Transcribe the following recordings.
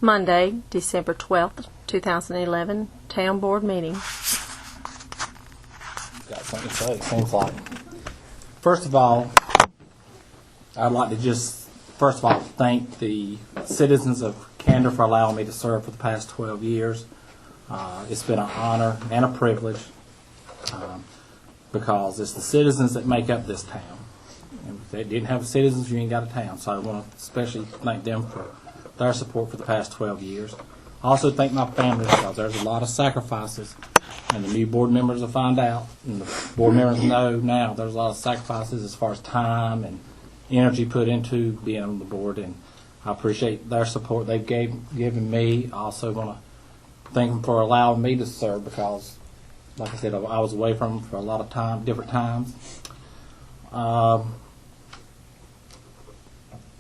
Monday, December 12th, 2011, Town Board meeting. Got something to say, it seems like. First of all, I'd like to just, thank the citizens of Candor for allowing me to serve for the past 12 years. It's been an honor and a privilege because it's the citizens that make up this town. And if they didn't have citizens, you ain't got a town. So I want to especially thank them for their support for the past 12 years. I also thank my family because there's a lot of sacrifices, and the new board members will find out, and the board members know now there's a lot of sacrifices as far as time and energy put into being on the board, and I appreciate their support they've given me. I also want to thank them for allowing me to serve because, like I said, I was away from them for a lot of time, different times. Want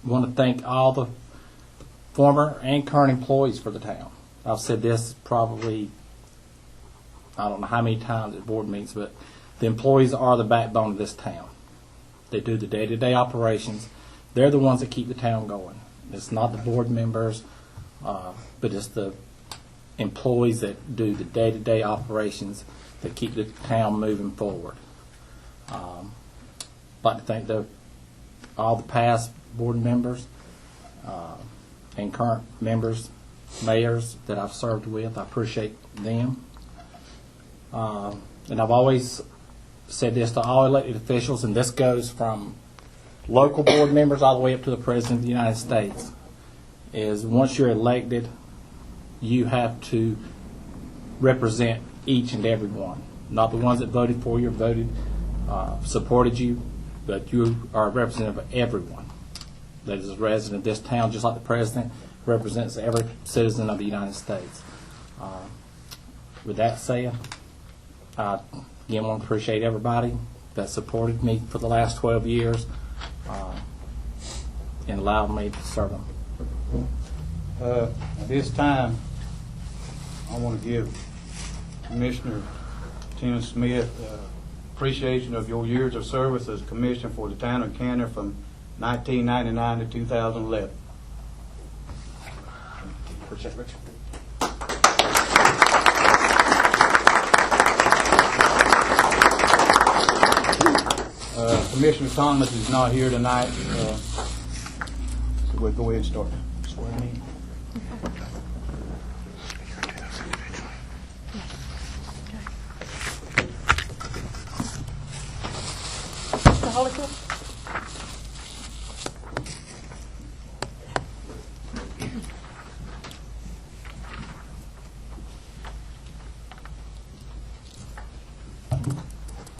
to thank all the former and current employees for the town. I've said this probably, I don't know how many times at board meetings, but the employees are the backbone of this town. They do the day-to-day operations. They're the ones that keep the town going. It's not the board members, but it's the employees that do the day-to-day operations that keep the town moving forward. I'd like to thank all the past board members and current members, mayors that I've served with. I appreciate them. And I've always said this to all elected officials, and this goes from local board members all the way up to the President of the United States, is once you're elected, you have to represent each and every one. Not the ones that voted for you, supported you, but you are a representative of everyone that is a resident of this town, just like the President represents every citizen of the United States. With that said, I again want to appreciate everybody that supported me for the last 12 years and allowed me to serve them. At this time, I want to give Commissioner Tina Smith appreciation of your years of service as Commissioner for the town of Candor from 1999 to 2011. Appreciate it, Richard. Commissioner Thomas is not here tonight, so we'll go ahead and start swearing in. Mr. Holyfield?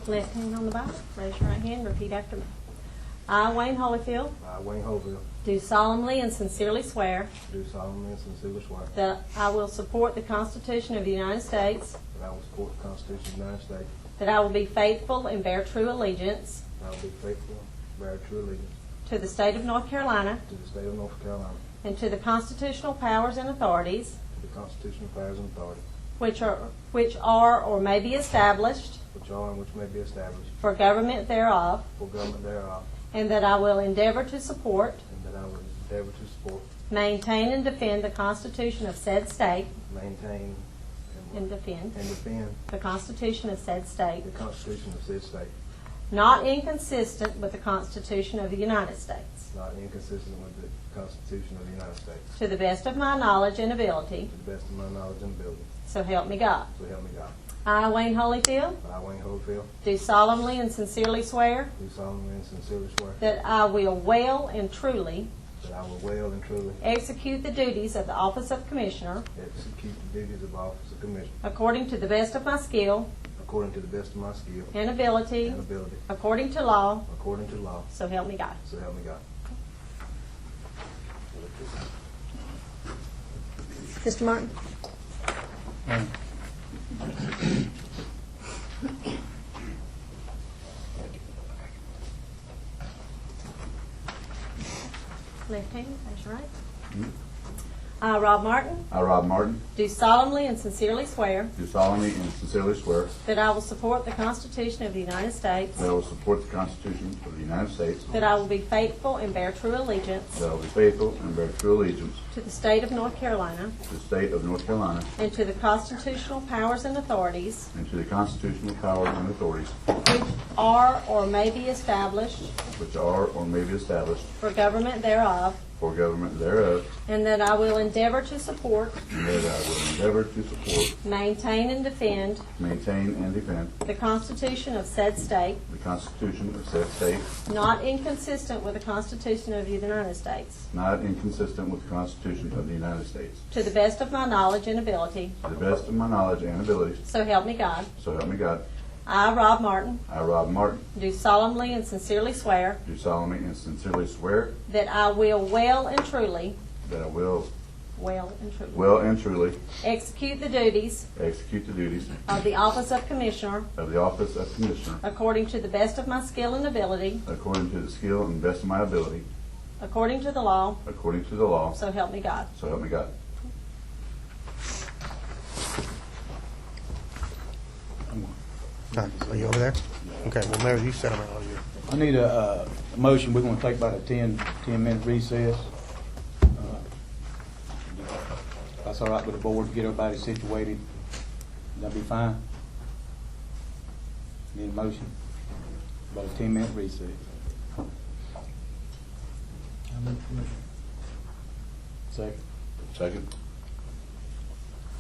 Left hand on the Bible. Raise your right hand. Repeat after me. I, Wayne Holyfield, I, Wayne Holyfield, do solemnly and sincerely swear do solemnly and sincerely swear that I will support the Constitution of the United States, that I will support the Constitution of the United States, that I will be faithful and bear true allegiance that I will be faithful and bear true allegiance to the state of North Carolina to the state of North Carolina, and to the constitutional powers and authorities to the constitutional powers and authorities which are or may be established which are and which may be established for government thereof, for government thereof, and that I will endeavor to support, and that I will endeavor to support, maintain, and defend the Constitution of said state, maintain, and defend the Constitution of said state, the Constitution of said state, not inconsistent with the Constitution of the United States, not inconsistent with the Constitution of the United States, to the best of my knowledge and ability, to the best of my knowledge and ability. so help me God. So help me God. I, Wayne Holyfield, I, Wayne Holyfield, do solemnly and sincerely swear do solemnly and sincerely swear that I will well and truly that I will well and truly execute the duties of the office of Commissioner execute the duties of office of Commissioner according to the best of my skill according to the best of my skill and ability, and ability, according to law, according to law, so help me God. so help me God. Mr. Martin? Left hand, raise your right. I, Rob Martin, I, Rob Martin, do solemnly and sincerely swear do solemnly and sincerely swear that I will support the Constitution of the United States, that I will support the Constitution of the United States, that I will be faithful and bear true allegiance that I will be faithful and bear true allegiance to the state of North Carolina to the state of North Carolina and to the constitutional powers and authorities and to the constitutional powers and authorities which are or may be established which are or may be established for government thereof, for government thereof, and that I will endeavor to support, and that I will endeavor to support, maintain, and defend maintain, and defend the Constitution of said state, the Constitution of said state, not inconsistent with the Constitution of the United States, not inconsistent with the Constitution of the United States, to the best of my knowledge and ability, to the best of my knowledge and abilities, so help me God. so help me God. I, Rob Martin, I, Rob Martin, do solemnly and sincerely swear do solemnly and sincerely swear that I will well and truly that I will well and truly execute the duties of the office of Commissioner of the office of Commissioner according to the best of my skill and ability, according to the skill and best of my ability, according to the law, according to the law, so help me God. so help me God. Are you over there? Okay, well, Mayor, you set them out here. I need a motion. We're going to take about a 10-minute recess. That's all right with the board, get everybody situated. That'll be fine. Need a motion? About a 10-minute recess. Second. Second.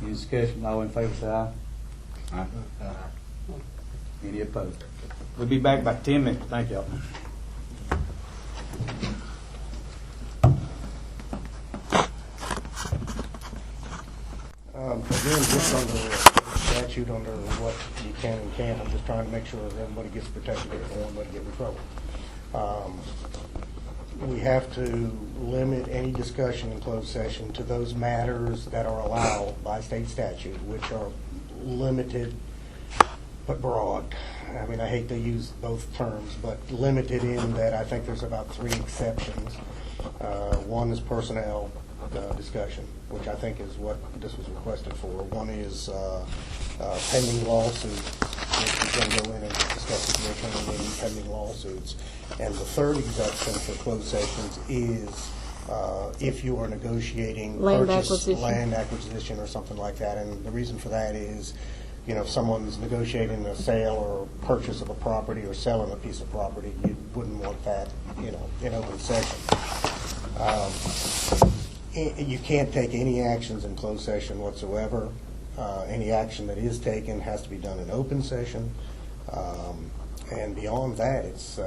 Any discussion? All in favor, say aye. Aye. Any opposed? We'll be back about 10 minutes. Thank y'all. Again, just under the statute, under what you can and can't, I'm just trying to make sure that everybody gets protected before anybody get in trouble. We have to limit any discussion in closed session to those matters that are allowed by state statute, which are limited but broad. I mean, I hate to use both terms, but limited in that I think there's about 3 exceptions. One is personnel discussion, which I think is what this was requested for. One is pending lawsuits, which we can go in and discuss with Commissioner and any pending lawsuits. And the third exception for closed sessions is if you are negotiating Land purchase, acquisition. land acquisition or something like that. And the reason for that is, you know, if someone's negotiating a sale or purchase of a property or selling a piece of property, you wouldn't want that, you know, in open session. You can't take any actions in closed session whatsoever. Any action that is taken has to be done in open session. And beyond that, it's,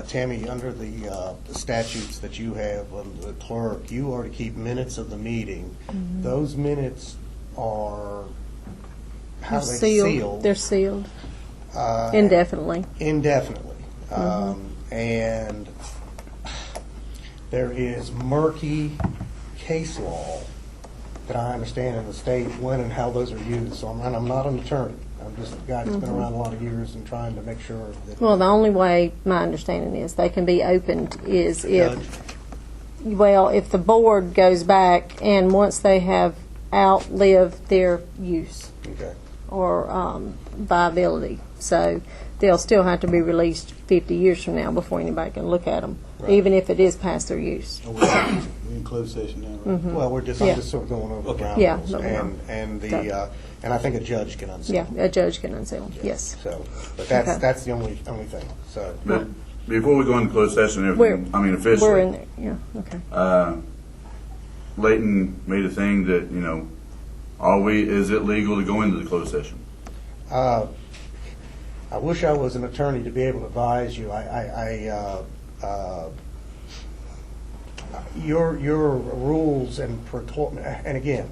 Tammy, under the statutes that you have, the clerk, you are to keep minutes of the meeting. Mm-hmm. Those minutes are, how are they sealed? They're sealed Uh, indefinitely. Indefinitely. And there is murky case law that I understand in the state when and how those are used. So I'm not an attorney. I'm just a guy that's been around a lot of years and trying to make sure that. Well, the only way my understanding is they can be opened is if, if the board goes back and once they have outlived their use Okay. or viability. So they'll still have to be released 50 years from now before anybody can look at them, Right. even if it is past their use. We're in closed session now, right? Well, I'm Yeah. just sort of going over the Okay. ground Yeah, rules. no, And Okay. and I think a judge can unseal. Yeah, a judge can unseal them, yes. So, but that's Okay. that's the only thing. So. But before we go into closed session, We're- officially. We're in there, yeah, okay. Leighton made a thing that, is it legal to go into the closed session? I wish I was an attorney to be able to advise you. Your rules and again,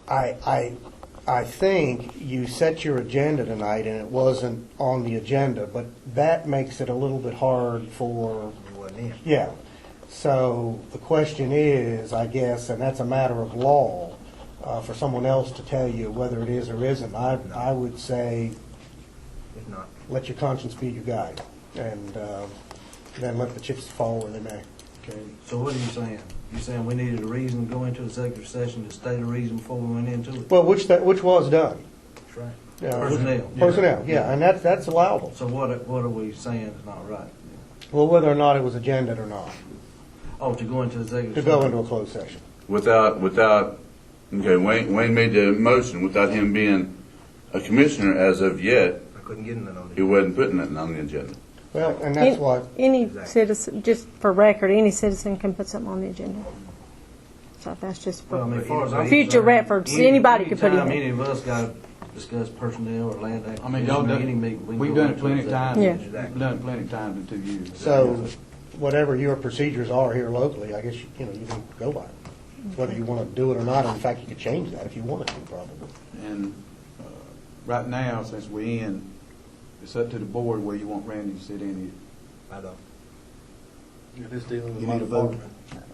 I think you set your agenda tonight and it wasn't on the agenda, but that makes it a little bit hard for. Yeah. So the question is, I guess, and that's a matter of law, for someone else to tell you whether it is or isn't. I would say, If not, let your conscience be your guide, and then let the chips fall where they may. Okay, so what are you saying? You saying we needed a reason to go into executive session to state a reason before we went into it? Well, which was done. That's right. Yeah, Personnel. Personnel, yeah, and that's allowable. So what are we saying is not right? Well, whether or not it was agenda'd or not, Oh, to go into executive to session? go into a closed session. Without, okay, Wayne made the motion without him being a commissioner as of yet. I couldn't get in on He wasn't putting that on the agenda. Well, and that's what, Any Exactly. citizen, just for record, any citizen can put something on the agenda. So that's just Well, I mean, for as far as I'm future concerned, reference. Anybody could put it anytime in. any of us got to discuss personnel or land acquisition. I mean, y'all or done, any meeting, we can we've go done it into plenty of times. executive. Yeah. We've done it plenty of times in 2 years. so whatever your procedures are here locally, I guess, you can go by it. Whether you want to do it or not, in fact, you could change that if you wanted to, probably. And right now, since we're in, it's up to the board where you want Randy to sit in I don't. it. You need a vote.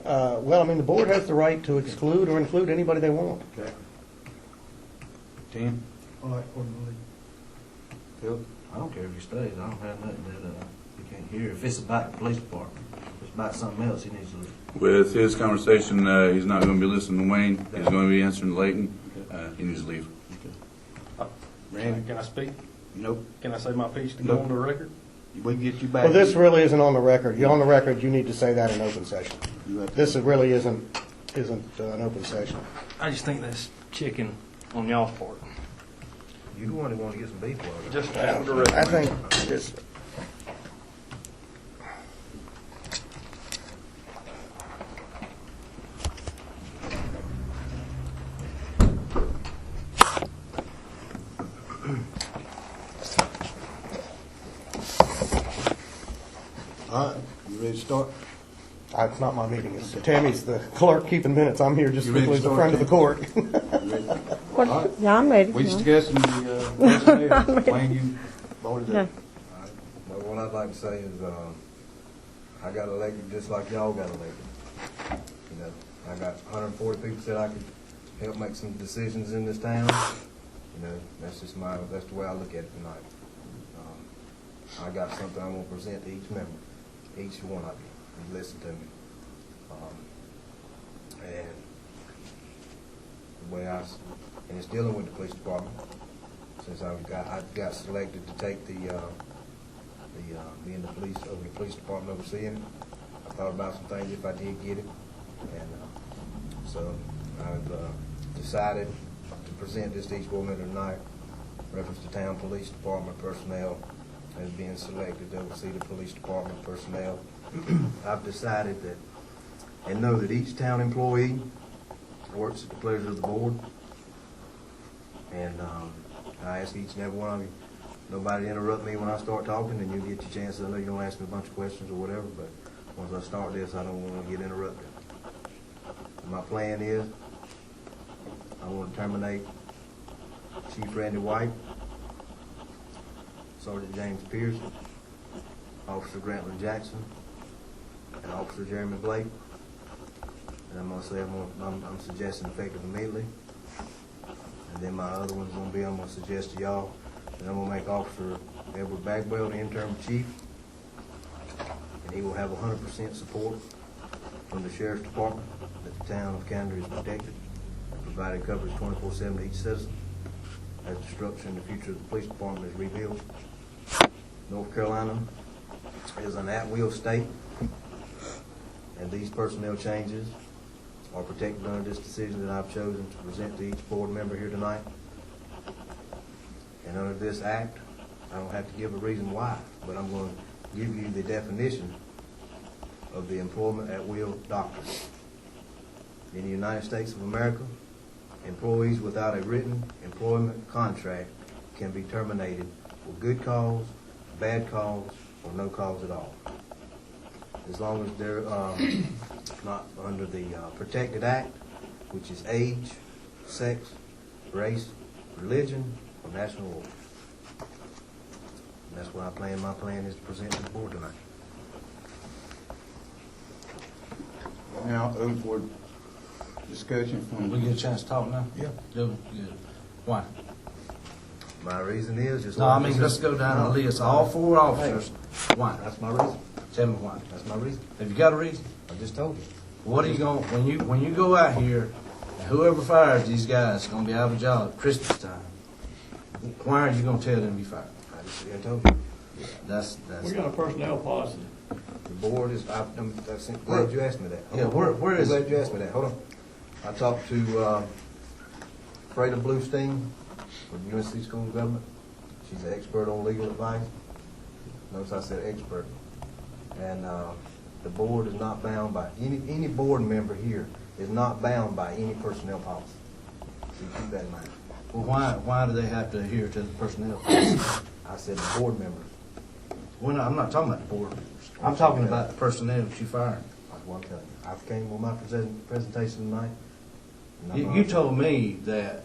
Well, I mean, the board has the right to exclude or include anybody they want. Okay. Tim? All right, Phil? I don't care if he stays. I don't have nothing that he can't hear. If it's about the police department, if it's about something else, he needs to leave. With his conversation, he's not going to be listening to Wayne. He's going to be answering Leighton. He needs to leave. Randy? Can I speak? Nope. Can I say my piece to Nope. go on the record? We can get you back. Well, this really isn't on the record. You're on the record, you need to say that in open session. You have to- This really isn't an open session. I just think that's chicken on y'all's part. You the one that want to get some beef water. Just out the record. I think this, All right, you ready to start? it's not my meeting. It's Tammy's the clerk keeping minutes. I'm here just You ready to strictly as a start, friend of the Tim? court. You ready? What- All right. Yeah, I'm ready. We Yeah. discussing the personnel. Wayne, you voted Yeah. it. Well, what I'd like to say is, I got elected just like y'all got elected. You know, I got 140 people said I could help make some decisions in this town. You know, that's the way I look at it tonight. I got something I'm gonna present to each member, each one of you, and listen to me. And the way and it's dealing with the police department, since I got selected to take being the police, over the police department overseeing it. I thought about some things if I did get it, and so I've decided to present this to each board member tonight, reference to town police department personnel as being selected to oversee the police department personnel. I've decided that, and know that each town employee works at the pleasure of the board, and I ask each and every one of you, nobody interrupt me when I start talking, and you'll get your chance. I know you don't ask me a bunch of questions or whatever, but once I start this, I don't want to get interrupted. My plan is, I want to terminate Chief Randy White, Sergeant James Pierce, Officer Grantlin Jackson, and Officer Jeremy Blake. And I'm going to say I'm suggesting effective immediately. And then my other one's going to be, I'm going to suggest to y'all that I'm going to make Officer Edward Bagwell the interim chief. And he will have 100% support from the Sheriff's Department that the town of Candor is protected, provided coverage 24/7 to each citizen as the structure and the future of the police department is revealed. North Carolina is an at-will state, and these personnel changes are protected under this decision that I've chosen to present to each board member here tonight. And under this act, I don't have to give a reason why, but I'm going to give you the definition of the employment at will doctrine. In the United States of America, employees without a written employment contract can be terminated for good cause, bad cause, or no cause at all. As long as they're not under the Protected Act, which is age, sex, race, religion, or national origin. And that's what my plan is to present to the board tonight. Now, open for discussion We from, get a chance to talk now? Yeah. Good. Why? My reason is just. No, I mean, let's go down the list, all 4 officers. Why? That's my reason. Tell me why. That's my reason. Have you got a reason? I just told you. What are you going, when you go out here, and whoever fires these guys is gonna be out of a job at Christmas time, why are you gonna tell them you fired? I told you. That's, We got a personnel policy. The board is, I'm glad you asked me that. Yeah, where is I'm it? glad you asked me that. Hold on. I talked to Freda Bluestein from UNC School of Government. She's an expert on legal advice. Notice I said expert. And the board is not bound by, any board member here is not bound by any personnel policy. So keep that in mind. Well, why do they have to adhere to the personnel policy? I said the board members. I'm not talking about the board members. I'm talking about the personnel that you fired. That's what I'm telling you. I came with my presentation tonight. and I'm You not- told me that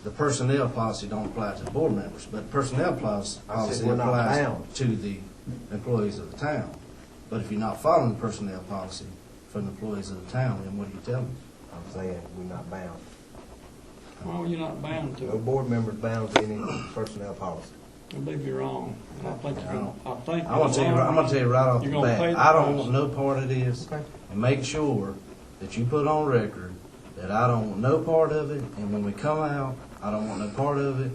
the personnel policy don't apply to the board members, but personnel policy I said we're not applies bound. to the employees of the town. But if you're not following the personnel policy for the employees of the town, then what do you tell me? I'm saying we're not bound. Why are you not bound to No it? board member is bound to any personnel policy. I believe you're wrong. And I think you're gonna, I think. I'm gonna tell you right off the You're gonna pay bat, the I don't price. want no part of this. Okay. And make sure that you put on record that I don't want no part of it, and when we come out, I don't want no part of it.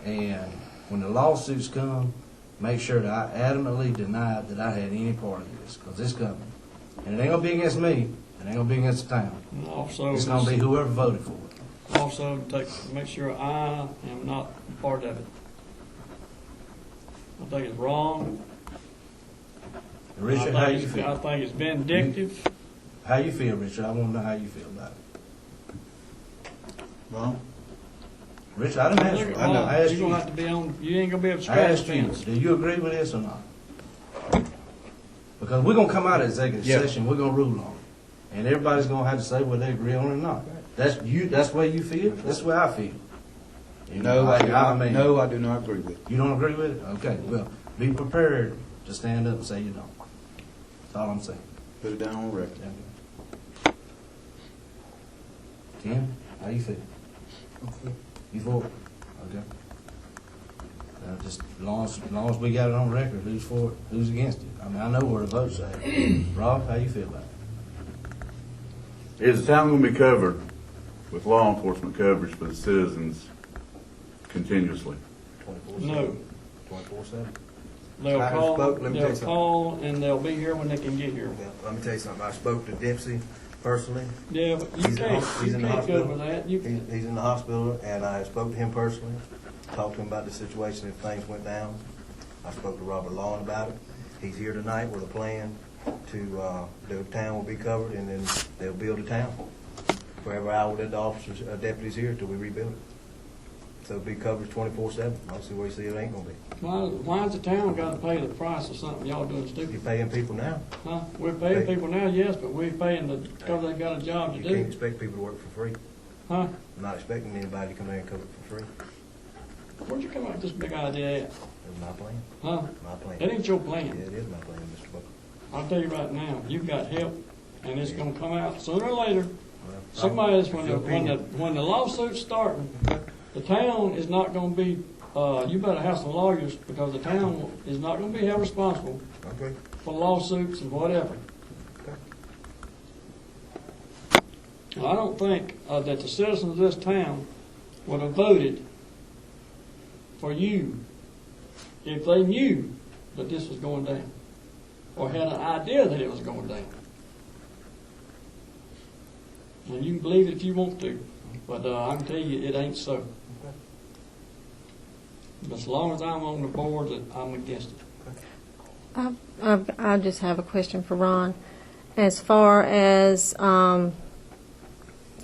And when the lawsuits come, make sure that I adamantly deny that I had any part of this, because it's coming. And it ain't gonna be against me, it ain't gonna be against the town. And also, It's gonna be whoever voted for it. also make sure I am not part of it. I think it's wrong. And Richard, I how think you I feel? think it's vindictive. How you feel, Richard? I wanna know how you feel about it. Well, Richard, I didn't ask you. I know. I asked You're you. gonna have to be on, you ain't gonna be able to I scratch asked you, fence. do you agree with this or not? Because we're gonna come out of executive Yeah. session, we're gonna rule on it. And everybody's gonna have to say whether they agree on it or not. That's the way you feel, that's the way I feel. You know, no, I do not, mean, no, I do not agree with it. You don't agree with it? Okay, well, be prepared to stand up and say you don't. That's all I'm saying. Put it down on record. Tim, how you feel? You for it? Okay. Just as long as we got it on record, who's for it, who's against it. I mean, I know where the votes at. Rob, how you feel about it? Is the town going to be covered with law enforcement coverage for the citizens continuously? 24/7. No. 24/7. They'll I call, spoke- let me tell you they'll something. call, and they'll be here when they can get here. Yeah, let me tell you something. I spoke to Dempsey personally. Yeah, but you He's in can't, the you can't go hospital. with that. You, He's in the hospital, and I spoke to him personally, talked to him about the situation if things went down. I spoke to Robert Lawn about it. He's here tonight with a plan to, the town will be covered, and then they'll build a town for every hour that the officers, deputies here till we rebuild it. So it'll be covered 24/7. I don't see where you see it ain't gonna be. why's the town gotta pay the price of something y'all doing You're stupid? paying people now. Huh? We're paying people now, yes, but we're paying because they got a job to You can't do. expect people to work for free. Huh? I'm not expecting anybody to come in and cover it for free. Where'd you come up with this big idea at? That's my plan. Huh? My plan. That ain't your Yeah, plan. it is my plan, Mr. Booker. I'll tell you right now, you've got help, and it's gonna come out sooner or later. Well, Somebody's, it's when your opinion. the lawsuit's starting, the town is not gonna be, you better have some lawyers, because the town is not gonna be held responsible Okay. for lawsuits and whatever. Now, I don't think that the citizens of this town would have voted for you if they knew that this was going down, or had an idea that it was going down. And you can believe it if you want to, but I can tell you it ain't so. But as long as I'm on the board, that I'm against it. I just have a question for Ron. As far as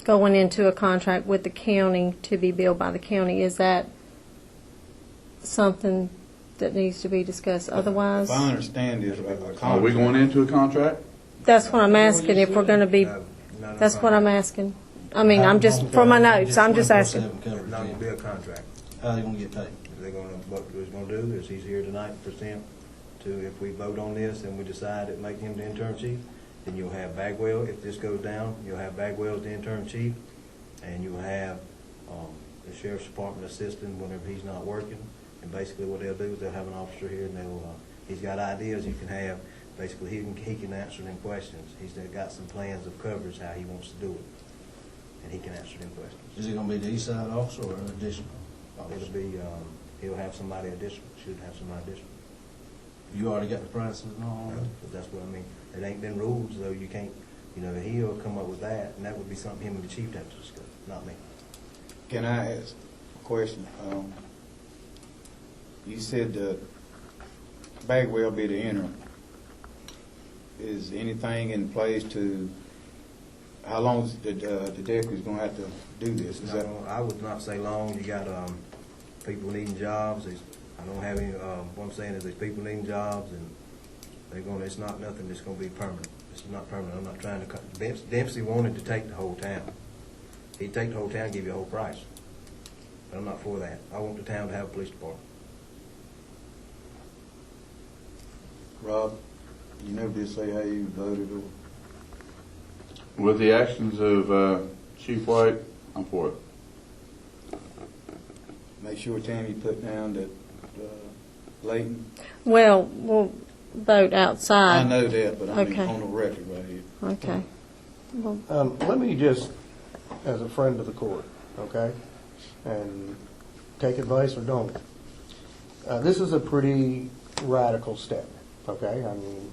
going into a contract with the county to be billed by the county, is that something that needs to be discussed? Otherwise, If I understand this, a Are we contract. going into a contract? that's what I'm asking, if we're going to be, No, that's what I'm asking. I mean, I'm just, for my notes, I'm just asking. 24/7 coverage, Not gonna be yeah. a contract. How they gonna get paid? They're gonna, what he's gonna do is he's here tonight to present to, if we vote on this and we decide to make him the intern chief, then you'll have Bagwell, if this goes down, you'll have Bagwell as the intern chief, and you'll have, the sheriff's department assistant whenever he's not working. And basically what they'll do is they'll have an officer here and they'll, he's got ideas, you can have Basically, he can answer them questions. He's got some plans of coverage, how he wants to do it, and he can answer them questions. Is it gonna be the east side officer or an additional It'll officer? be, he'll have somebody additional, should have somebody additional. You already got the prices and all that? But that's what I mean. It ain't been rules, though. You can't, he'll come up with that, and that would be something him and the chief have to discuss, not me. Can I ask a question? You said Bagwell be the interim. Is anything in place to, how long is the deputy's gonna have to do this? Is that, I would not say long. You got people needing jobs. I don't have any. What I'm saying is there's people needing jobs, and they're going. It's not nothing that's going to be permanent. It's not permanent. I'm not trying to cut. Dempsey wanted to take the whole town. He'd take the whole town, give you a whole price. But I'm not for that. I want the town to have a police department. Rob, you never did say how you voted or? With the actions of Chief White, I'm for it. Make sure, Tammy, you put down that Layton. Well, we'll vote outside. I know that, but I mean Okay. on the record right here. Okay. Well, Let me just, as a friend of the court, okay, and take advice or don't. This is a pretty radical step, okay? I mean,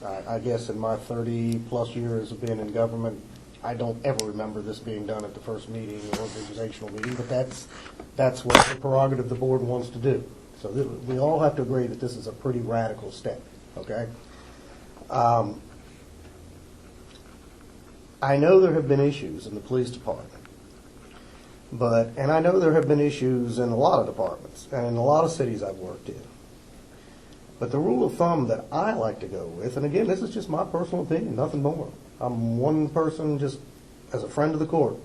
I guess in my 30-plus years of being in government, I don't ever remember this being done at the first meeting or organizational meeting, but that's what the prerogative the board wants to do. So we all have to agree that this is a pretty radical step, okay? I know there have been issues in the police department, and I know there have been issues in a lot of departments and in a lot of cities I've worked in. But the rule of thumb that I like to go with, and again, this is just my personal opinion, nothing more. I'm one person, just as a friend of the court.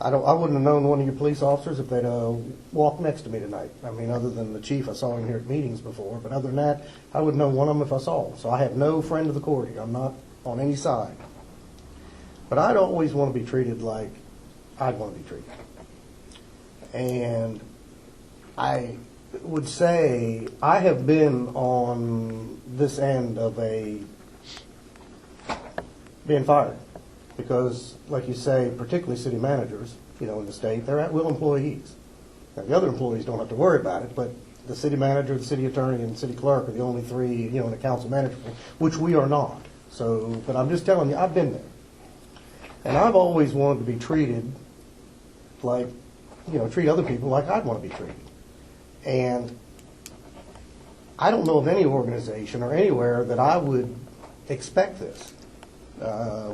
I wouldn't have known one of your police officers if they'd walked next to me tonight. I mean, other than the chief, I saw him here at meetings before, but other than that, I wouldn't know one of them if I saw him. So I have no friend of the court here. I'm not on any side. But I'd always want to be treated like I'd want to be treated. And I would say I have been on this end of being fired. Because, like you say, particularly city managers, in the state, they're at-will employees. Now, the other employees don't have to worry about it, but the city manager, the city attorney, and the city clerk are the only three, in the council manager, which we are not. So, but I'm just telling you, I've been there. And I've always wanted to be treated like, treat other people like I'd want to be treated. And I don't know of any organization or anywhere that I would expect this.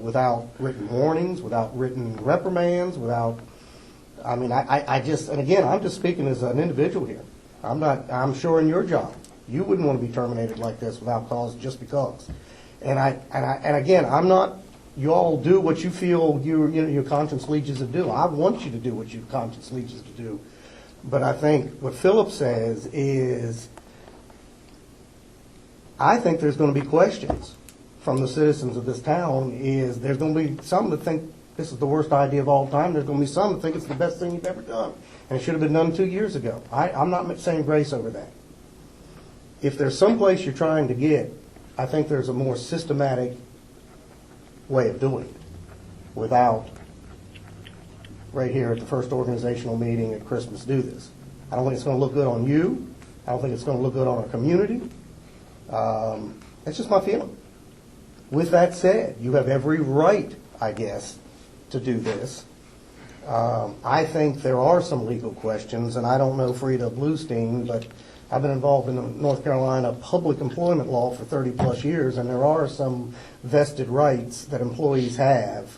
Without written warnings, without written reprimands, I just, and again, I'm just speaking as an individual here. I'm sure in your job, you wouldn't want to be terminated like this without cause just because. And again, I'm not, you all do what you feel your conscience leads you to do. I want you to do what your conscience leads you to do. But I think what Philip says is, I think there's going to be questions from the citizens of this town. Is there's going to be some that think this is the worst idea of all time. There's going to be some that think it's the best thing you've ever done, and it should have been done 2 years ago. I'm not saying grace over that. If there's some place you're trying to get, I think there's a more systematic way of doing it without right here at the first organizational meeting at Christmas do this. I don't think it's going to look good on you. I don't think it's going to look good on our community. That's just my feeling. With that said, you have every right, I guess, to do this. I think there are some legal questions, and I don't know Frida Bluestein, but I've been involved in the North Carolina public employment law for 30-plus years, and there are some vested rights that employees have.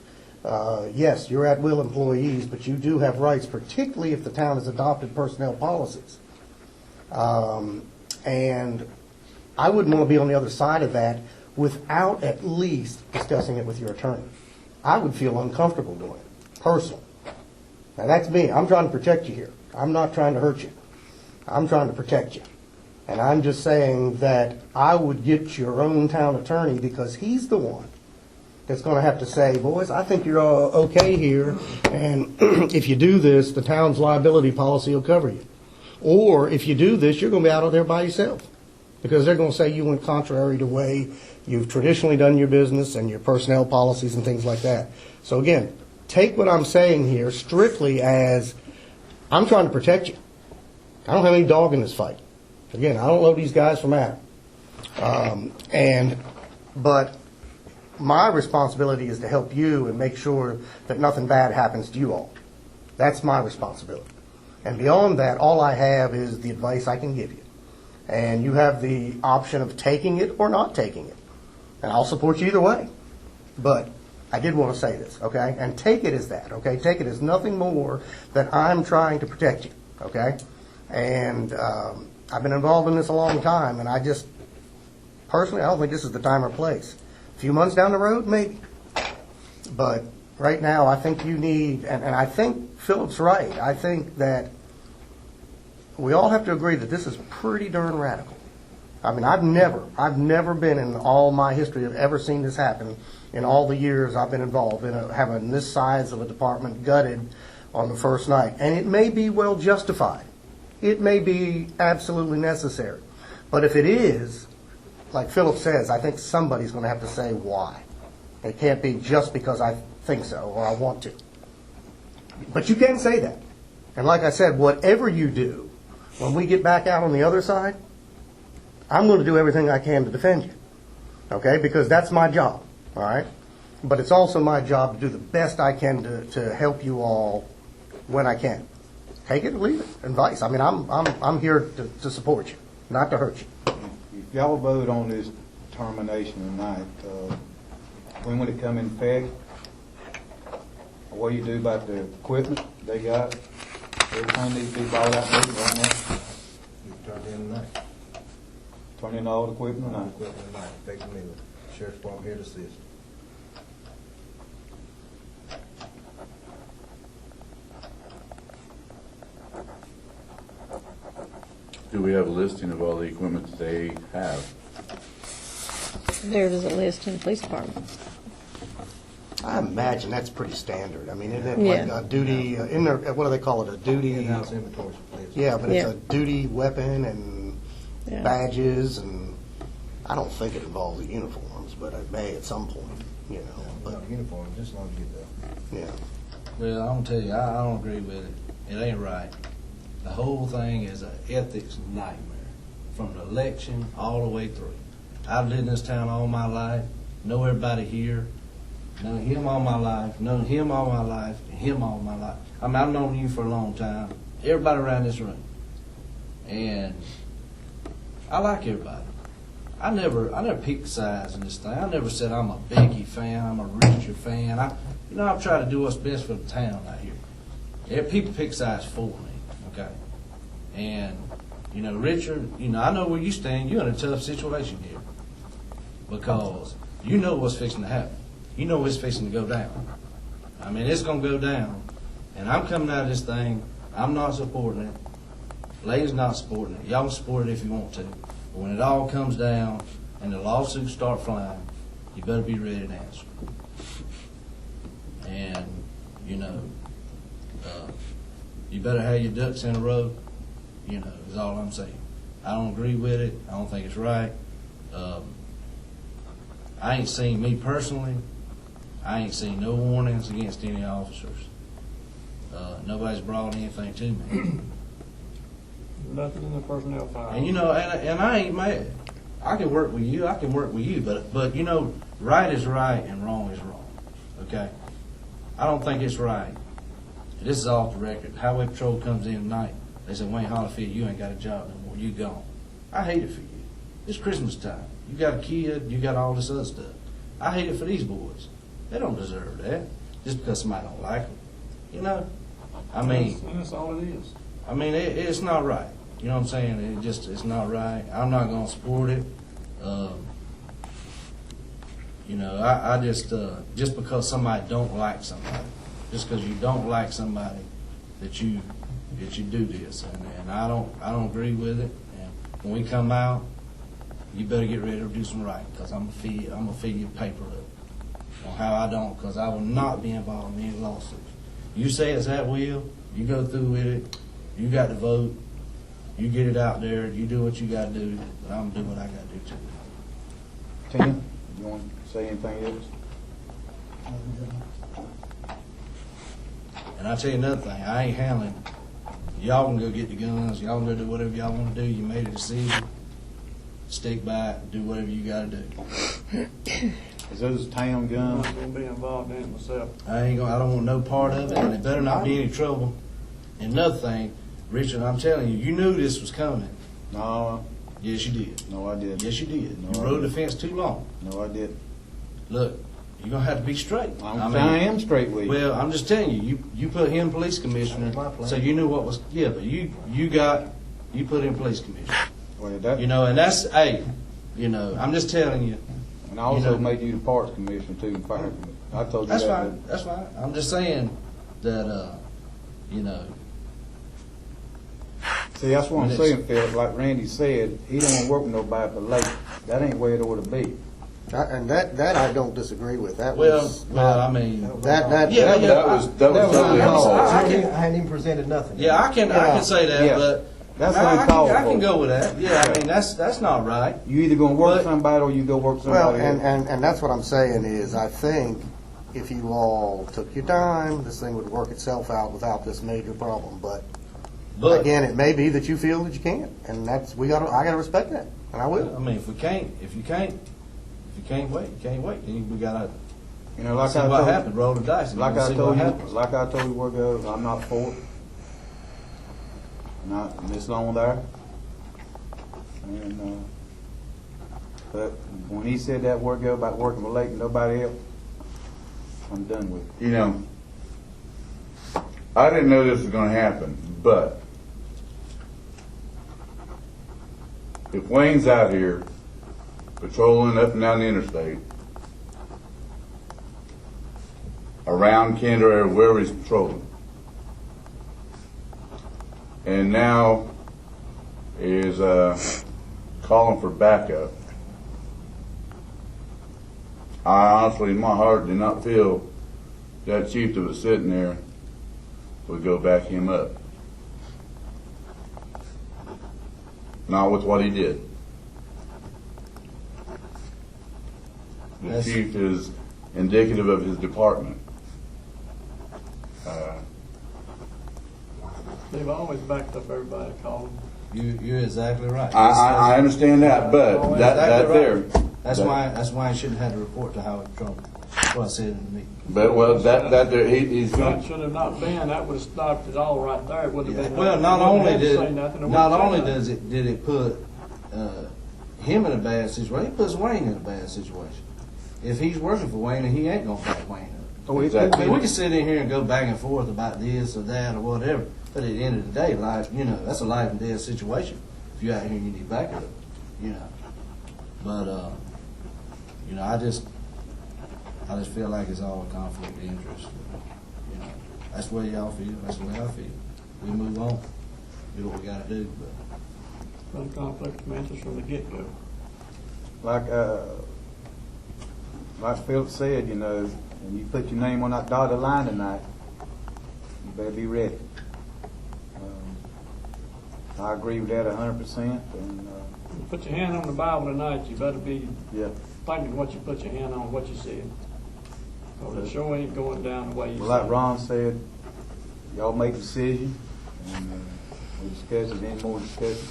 Yes, you're at-will employees, but you do have rights, particularly if the town has adopted personnel policies. And I wouldn't want to be on the other side of that without at least discussing it with your attorney. I would feel uncomfortable doing it, personally. Now, that's me. I'm trying to protect you here. I'm not trying to hurt you. I'm trying to protect you. And I'm just saying that I would get your own town attorney, because he's the one that's going to have to say, boys, I think you're all okay here, and if you do this, the town's liability policy will cover you. Or if you do this, you're going to be out of there by yourself, because they're going to say you went contrary to way you've traditionally done your business and your personnel policies and things like that. So again, take what I'm saying here strictly as I'm trying to protect you. I don't have any dog in this fight. Again, I don't know these guys from Adam. But my responsibility is to help you and make sure that nothing bad happens to you all. That's my responsibility. And beyond that, all I have is the advice I can give you. And you have the option of taking it or not taking it. And I'll support you either way. But I did want to say this, okay? And take it as that, okay? Take it as nothing more than I'm trying to protect you, okay? And I've been involved in this a long time, and I just, personally, I don't think this is the time or place. A few months down the road, maybe. But right now, I think you need, and I think Philip's right, I think that we all have to agree that this is pretty darn radical. I mean, I've never been in all my history of ever seen this happen in all the years I've been involved in having this size of a department gutted on the first night. And it may be well justified. It may be absolutely necessary. But if it is, like Philip says, I think somebody's going to have to say why. It can't be just because I think so or I want to. But you can say that. And like I said, whatever you do, when we get back out on the other side, I'm going to do everything I can to defend you. Okay? Because that's my job. All right? But it's also my job to do the best I can to help you all when I can. Take it or leave it. Advice. I mean, I'm here to support you, not to hurt you. If y'all vote on this termination tonight, when would it come in effect? What do you do about the equipment they got? Everything needs to be bought out there right now. You turn it in tonight. Turn in all the equipment tonight. Equipment tonight, effective immediately. Sheriff's Department here to assist. Do we have a listing of all the equipment that they have? There's a list in the police department. I imagine that's pretty standard. I mean, isn't it Yeah. like a duty, in there, what do they call it, a duty? In-house inventory. Please. Yeah, but it's Yeah. a duty weapon and Yeah. badges, and I don't think it involves the uniforms, but it may at some point, you know. But Not a uniform, just as long as you get yeah, Well, I'm gonna tell you, I don't agree with it. It ain't right. The whole thing is an ethics nightmare, from the election all the way through. I've lived in this town all my life, know everybody here, known him all my life, known him all my life, and him all my life. I mean, I've known you for a long time, everybody around this room. And I like everybody. I never picked sides in this thing. I never said I'm a Becky fan, I'm a Richard fan. I've tried to do what's best for the town out here. Yeah, people pick sides for me, okay? And, Richard, I know where you stand. You're in a tough situation here. Because you know what's fixing to happen. You know it's fixing to go down. I mean, it's going to go down. And I'm coming out of this thing. I'm not supporting it. Lay's not supporting it. Y'all can support it if you want to. But when it all comes down and the lawsuits start flying, you better be ready to answer. And, you better have your ducks in a row, is all I'm saying. I don't agree with it. I don't think it's right. I ain't seen, me personally, I ain't seen no warnings against any officers. Nobody's brought anything to me. Nothing in the personnel file. And and I ain't mad. I can work with you. But right is right and wrong is wrong. Okay? I don't think it's right. This is off the record. Highway Patrol comes in tonight. They say, Wayne Hollifield, you ain't got a job no more. You gone. I hate it for you. It's Christmas time. You got a kid. You got all this other stuff. I hate it for these boys. They don't deserve that just because somebody don't like them. I mean, That's all it is. I mean, it's not right. You know what I'm saying? It's not right. I'm not going to support it. I just because somebody don't like somebody, just because you don't like somebody, that you do this, and I don't agree with it. And when we come out, you better get ready to do some right, because I'm gonna fill your paper up on how I don't, because I will not be involved in any lawsuits. You say it's at will, you go through with it, you got the vote, You get it out there, you do what you gotta do, but I'm gonna do what I gotta do too. Tina, you want to say anything else? And I'll tell you another thing, I ain't handling, y'all can go get the guns, y'all can go do whatever y'all wanna do, you made a decision, stick by it, do whatever you gotta do. Is those town I'm guns? not gonna be involved in it myself. I don't want no part of it, and it better not be any trouble. And another thing, Richard, I'm telling you, you knew this was coming. No, Yes, you did. no, I didn't. Yes, you did. No, You I rode the didn't. fence too long. No, I didn't. Look, you're gonna have to be straight. I am straight with you. Well, I'm just telling you, you put him police commissioner, That was my plan. so you knew what was, yeah, but you put him police commissioner. Well, that, You know, and that's, hey, you know, I'm just telling you, and I also you know- made you the parks commissioner too, and fire commissioner. I told you that's that. fine, that's fine. I'm just saying that, you know, See, that's what I'm Yes. saying, Philip. Like Randy said, he don't want to work with nobody but late. That ain't where it ought to be. And that I don't disagree with. That well, was I mean, that yeah, that- yeah, That was totally I uncalled. can- I hadn't even presented nothing. yeah, I can say that, Yeah. but That's I uncalled can for. go with that. Yeah, I mean, that's not right. You either gonna work But- somebody or you go work Well, somebody else. and that's what I'm saying is, I think if you all took your time, this thing would work itself out without this major problem. But But again, it may be that you feel that you can't, and that's I gotta respect that, and I will. I mean, if you can't wait, you can't wait. Then we gotta You know, like see I what told happens. Roll the dice. And like we'll I see told what you, happens. like I told you where goes, I'm not for it. Not this long there. And but when he said that word go about working with Lake and nobody else, I'm done with it. You know, I didn't know this was gonna happen, but if Wayne's out here patrolling up and down the interstate, around Kendall area, wherever he's patrolling, and now is calling for backup, I honestly, in my heart, do not feel that chief that was sitting there would go back him up. Not with what he did. The That's- chief is indicative of his department. They've always backed up everybody that called them. You're exactly right. I understand that, but that there. That's why I shouldn't have had to report to Howard Trump. That's what I said in the meeting. But well, that there, he's That going. should have not been, that would have stopped it all right there. It would have been. Well, not only Say nothing, it did wouldn't say nothing. did it put him in a bad situation, it puts Wayne in a bad situation. If he's working for Wayne, he ain't gonna back Wayne up. Oh, it Exactly. I mean, we can sit in here and go back and forth about this or that or whatever, but at the end of the day, life, you know, that's a life and death situation. If you're out here, you need backup, you know. But you know, I just feel like it's all a conflict of interest. You know, that's the way y'all feel. That's the way I feel. We move on, do what we got to do. But Some conflict of interest from the get-go. Like Philip said, you know, when you put your name on that dotted line tonight, you better be ready. I agree with that 100%, and You put your hand on the Bible tonight, you better be yeah. thinking what you put your hand on, what you said. Because it sure ain't going down the way you Well, like said. Ron said, y'all make a decision, and we discuss it, any more discussion.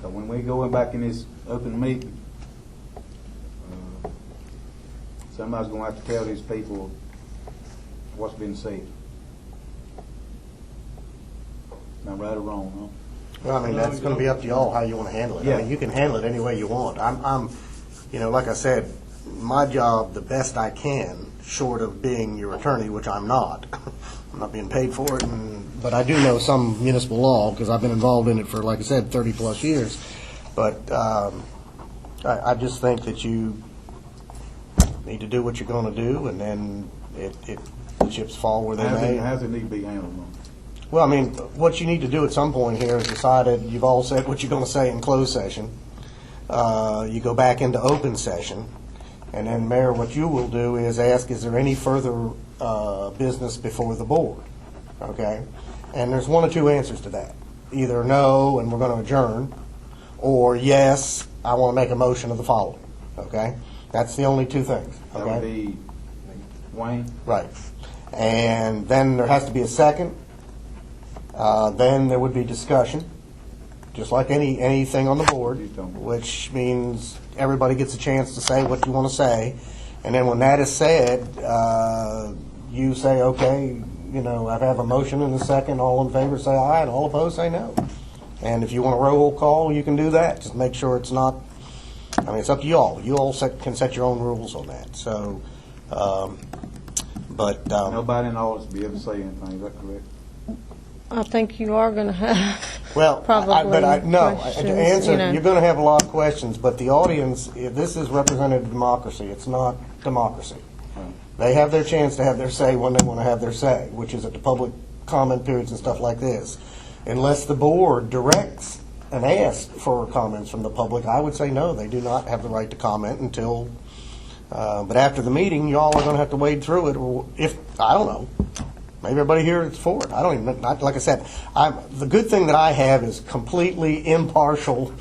But when we go back in this open meeting, somebody's gonna have to tell these people what's been said. Am I right or wrong, huh? Well, I mean, No, that's you going to be don't. up to y'all how you want to handle it. Yeah. I mean, you can handle it any way you want. I'm, you know, like I said, my job, the best I can, short of being your attorney, which I'm not. I'm not being paid for it, but I do know some municipal law because I've been involved in it for, like I said, 30 plus years. But I just think that you need to do what you're going to do, and then the chips fall where they may. How's it need to be handled, Ron? Well, I mean, what you need to do at some point here is decided, you've all said what you're going to say in closed session. You go back into open session, and then, Mayor, what you will do is ask, is there any further business before the board? Okay? And there's one or two answers to that. either no, and we're going to adjourn, or yes, I want to make a motion of the following, okay? That's the only two things, That would okay? be Wayne. Right. And then there has to be a second. Then there would be discussion, just like anything on the board, which means everybody gets a chance to say what you want to say. And then when that is said, you say, okay, you know, I have a motion and a second. All in favor say aye, and all opposed say no. And if you want a roll call, you can do that. Just make sure it's not, I mean, it's up to you all. You all can set your own rules on that. So, Nobody in the audience will be able to say anything, is that correct? I think you are going to have well, probably no, to questions, answer, you know. you're going to have a lot of questions, but the audience, this is representative democracy. It's not democracy. They have their chance to have their say when they want to have their say, which is at the public comment periods and stuff like this. Unless the board directs and asks for comments from the public, I would say no, they do not have the right to comment until, but after the meeting, y'all are going to have to wade through it, or if, I don't know, maybe everybody here is for it. I don't even, like I said, the good thing that I have is completely impartial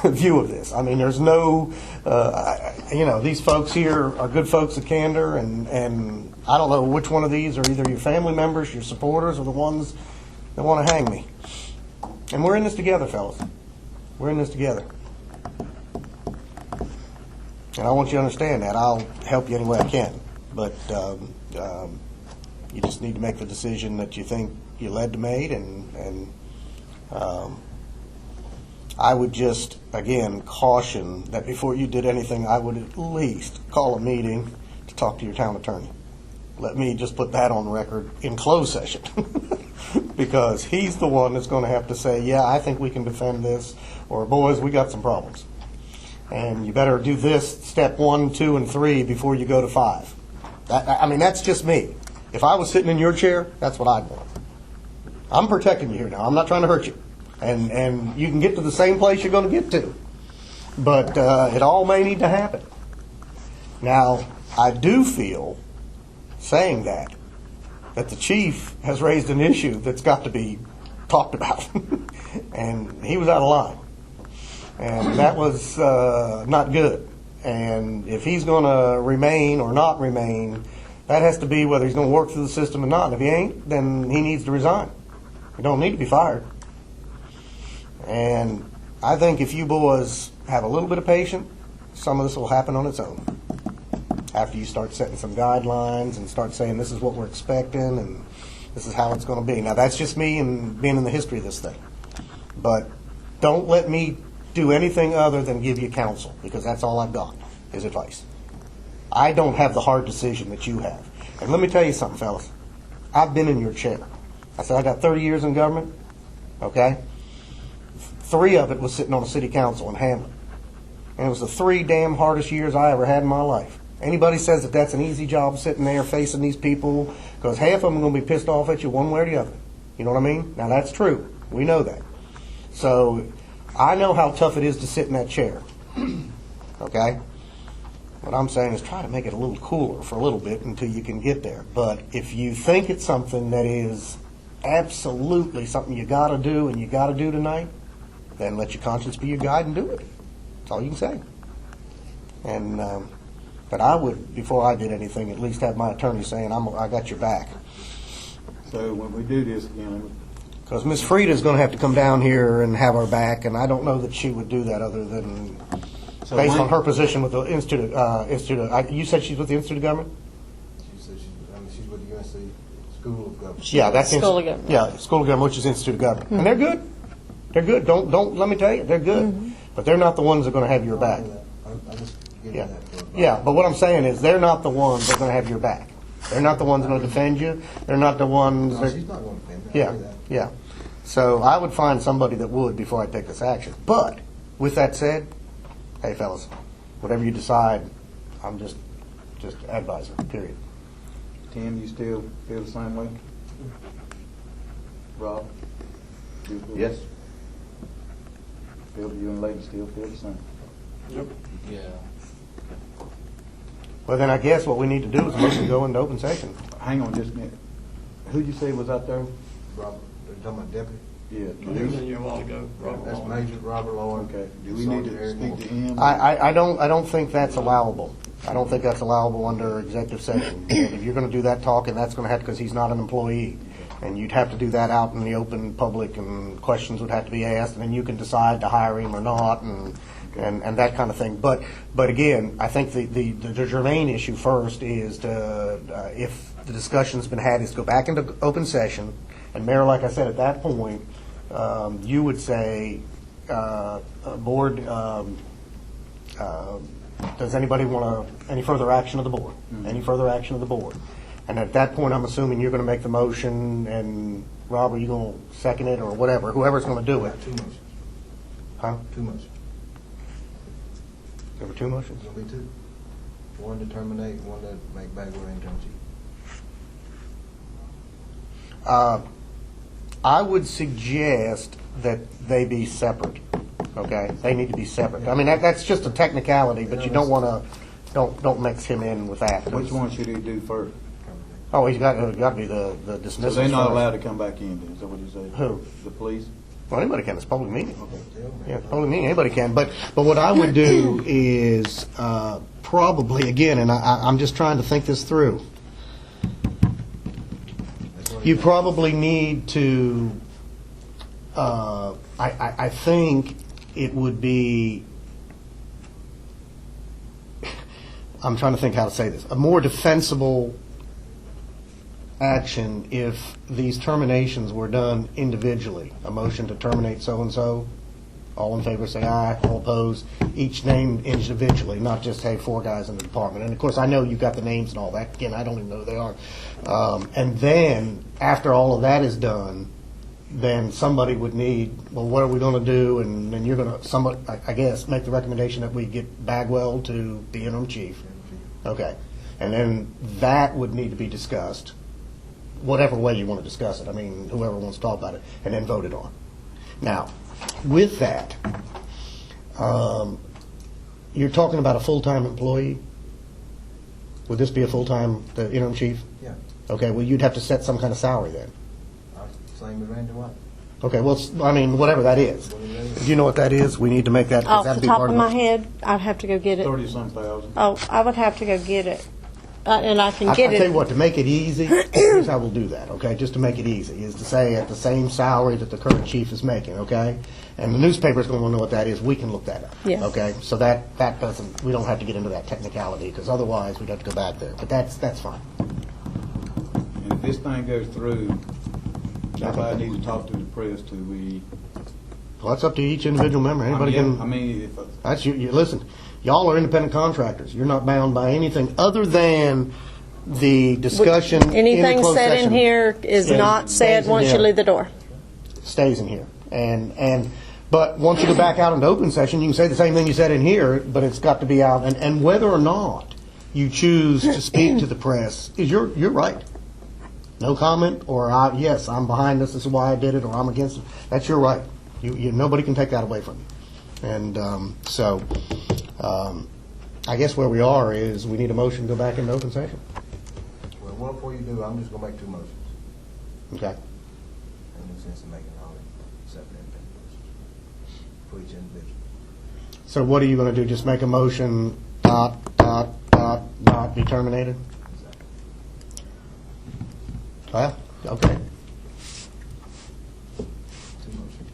view of this. I mean, there's no, you know, these folks here are good folks at Candor, and I don't know which one of these are either your family members, your supporters, or the ones that want to hang me. And we're in this together, fellas. We're in this together. And I want you to understand that. I'll help you any way I can. But you just need to make the decision that you think you led to made, and I would just, again, caution that before you did anything, I would at least call a meeting to talk to your town attorney. Let me just put that on record in closed session, because he's the one that's going to have to say, yeah, I think we can defend this, or boys, we got some problems. And you better do this step 1, 2, and 3 before you go to 5. I mean, that's just me. If I was sitting in your chair, that's what I'd want. I'm protecting you here now. I'm not trying to hurt you. And you can get to the same place you're going to get to. But it all may need to happen. Now, I do feel, saying that the chief has raised an issue that's got to be talked about. And he was out of line. And that was not good. And if he's going to remain or not remain, that has to be whether he's going to work through the system or not. If he ain't, then he needs to resign. He don't need to be fired. And I think if you boys have a little bit of patience, some of this will happen on its own. After you start setting some guidelines and start saying this is what we're expecting and this is how it's going to be. Now, that's just me and being in the history of this thing. But don't let me do anything other than give you counsel, because that's all I've got is advice. I don't have the hard decision that you have. And let me tell you something, fellas. I've been in your chair. I said I got 30 years in government, okay? 3 of it was sitting on a city council in Hamlet. And it was the 3 damn hardest years I ever had in my life. Anybody says that that's an easy job sitting there facing these people, because half of them are going to be pissed off at you one way or the other. You know what I mean? Now, that's true. We know that. So I know how tough it is to sit in that chair, okay? What I'm saying is try to make it a little cooler for a little bit until you can get there. But if you think it's something that is absolutely something you got to do and you got to do tonight, then let your conscience be your guide and do it. That's all you can say. And but I would, before I did anything, at least have my attorney saying, I got your back. So when we do this again, Because Ms. Frieda's going to have to come down here and have our back, and I don't know that she would do that other than So based when- on her position with the Institute. You said she's with the Institute of Government? She said she's with the UNC School of Government. Yeah, that's School of Government. Yeah, School of Government, which is Institute of Government, and they're good. They're good. Don't let me tell you, they're good. But they're not the ones that are going to have your back. I'm just giving Yeah, that for advice. yeah. But what I'm saying is, they're not the ones that are going to have your back. They're not the ones that are going to defend you. They're not the ones. No, that, she's not going to defend me. I yeah, know that. yeah. So I would find somebody that would before I take this action. But with that said, hey fellas, whatever you decide, I'm just advisor. Period. Tim, you still feel the same way? Rob? You feel- Yes. Phil, you and Leighton still feel the same? Yeah. Well, then I guess what we need to do is motion to go into open session. Hang on just a minute. Who'd you say was out there? Robert, are you talking about deputy? Yeah. I was in here a while ago, Robert That's Long. Major Robert Lloyd. Okay, do we need to speak to him? I don't think that's allowable. I don't think that's allowable under executive session. And if you're going to do that talking, that's going to have, because he's not an employee. And you'd have to do that out in the open public, and questions would have to be asked, and then you can decide to hire him or not, and that kind of thing. But again, I think the germane issue first is to, if the discussion's been had, is to go back into open session. And Mayor, like I said, at that point, you would say, board, does anybody want any further action of the board? Any further action of the board? And at that point, I'm assuming you're going to make the motion, and Rob, are you going to second it or whatever, whoever's going to do it? Two motions. Huh? Two motions. There were two motions? There'll be two. One to terminate, one to make Bagwell interim chief. I would suggest that they be separate, okay? They need to be separate. I mean, that's just a technicality, but you don't want to, don't mix him in with that. Which one should he do first? Oh, he's got to be the So dismissal. they're not allowed to come back in, then, is that what you said? Who? The police? Well, anybody can. It's a public meeting. Okay. Yeah, it's a public meeting. Anybody can. But what I would do is probably, again, and I'm just trying to think this through. You probably need to, I think it would be, I'm trying to think how to say this, a more defensible action if these terminations were done individually. A motion to terminate so-and-so, all in favor say aye, all opposed, each named individually, not just, hey, 4 guys in the department. And of course, I know you've got the names and all that. Again, I don't even know who they are. And then, after all of that is done, then somebody would need, well, what are we going to do? And then you're going to, I guess, make the recommendation that we get Bagwell to be interim chief. Okay. And then that would need to be discussed, whatever way you want to discuss it. I mean, whoever wants to talk about it, and then voted on. Now, with that, you're talking about a full-time employee? Would this be a full-time, the interim chief? Yeah. Okay, well, you'd have to set some kind of salary then. Same as Randy White. Okay, well, I mean, whatever that is. Do you know what that is? We need to make that, 'cause Off that'd the be top part of of my it. head, I'd have to go get it. 30-some thousand. Oh, I would have to go get it. And I can I'll get tell you it. what, to make it easy, here's how we'll do that, okay? Just to make it easy, is to say at the same salary that the current chief is making, okay? And the newspaper's going to want to know what that is. We can look that up. Yes. Okay? So that doesn't, we don't have to get into that technicality, because otherwise we'd have to go back there. But that's fine. And if this thing goes through, somebody needs to talk to the press till we. Well, that's up to each individual member. Anybody can. I mean, if, That's you. Listen, y'all are independent contractors. You're not bound by anything other than the discussion. in the Anything closed said in session here is stays- not stays said in once you here. leave the door. Stays in here. But once you go back out into open session, you can say the same thing you said in here, but it's got to be out. And whether or not you choose to speak to the press, is you're right. No comment, or yes, I'm behind this is why I did it, or I'm against it. That's your right. You nobody can take that away from you. And I guess where we are is we need a motion to go back into open session. Well, what before you do, I'm just gonna make two motions. Okay. Ain't no sense in making all the separate independent motions for each individual. So what are you going to do? Just make a motion, not be terminated? Well, okay. Two motions.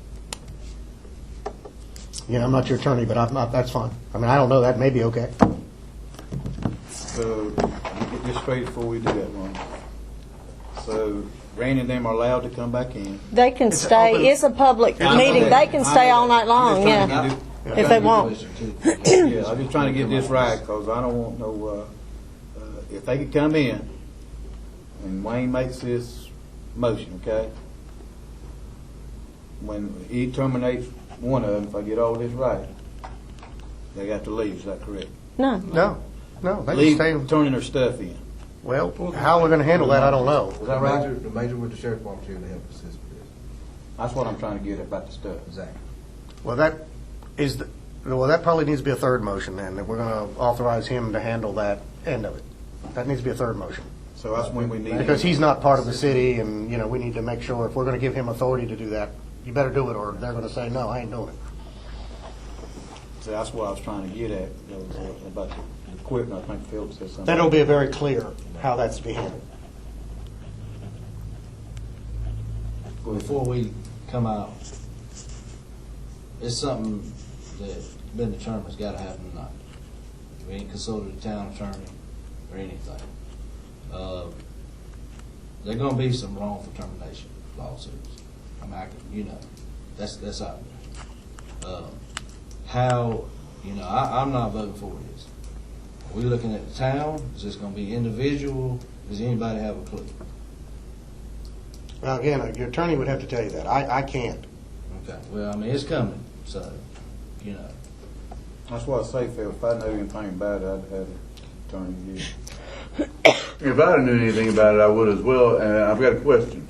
Yeah, I'm not your attorney, but that's fine. I mean, I don't know, that may be okay. so, get this straight before we do that one. So, Randy and them are allowed to come back in. They can stay. open- It's a public meeting. They can stay all night long, yeah, if they want. Yeah, I'm just trying to get this right, because I don't want no, if they could come in, and Wayne makes this motion, okay? When he terminates one of them, if I get all this right, they got to leave, is that correct? No. No, they can Leave, stay. turning their stuff in. Well, how we're going to handle that, I don't know. Is that right? The major with the sheriff's department here to help assist with this. That's what I'm trying to get about the stuff. Exactly. Well, that probably needs to be a third motion then, that we're going to authorize him to handle that end of it. That needs to be a third motion. So that's when we need. Because he's not part of the city, and, we need to make sure, if we're going to give him authority to do that, you better do it, or they're gonna say, no, I ain't doing it. So that's what I was trying to get at, about the equipment. I think Philip said something. Then it'll be very clear how that's to be handled. Before we come out, it's something that been determined has got to happen tonight. We ain't consulted the town attorney or anything. There's going to be some wrongful termination lawsuits. I mean, that's out there. How, I'm not voting for this. Are we looking at the town? Is this going to be individual? Does anybody have a clue? Now, again, your attorney would have to tell you that. I can't. Okay, well, I mean, it's coming, so, That's what I say, Phil. If I knew anything about it, I'd have a attorney here. If I knew anything about it, I would as well, and I've got a question.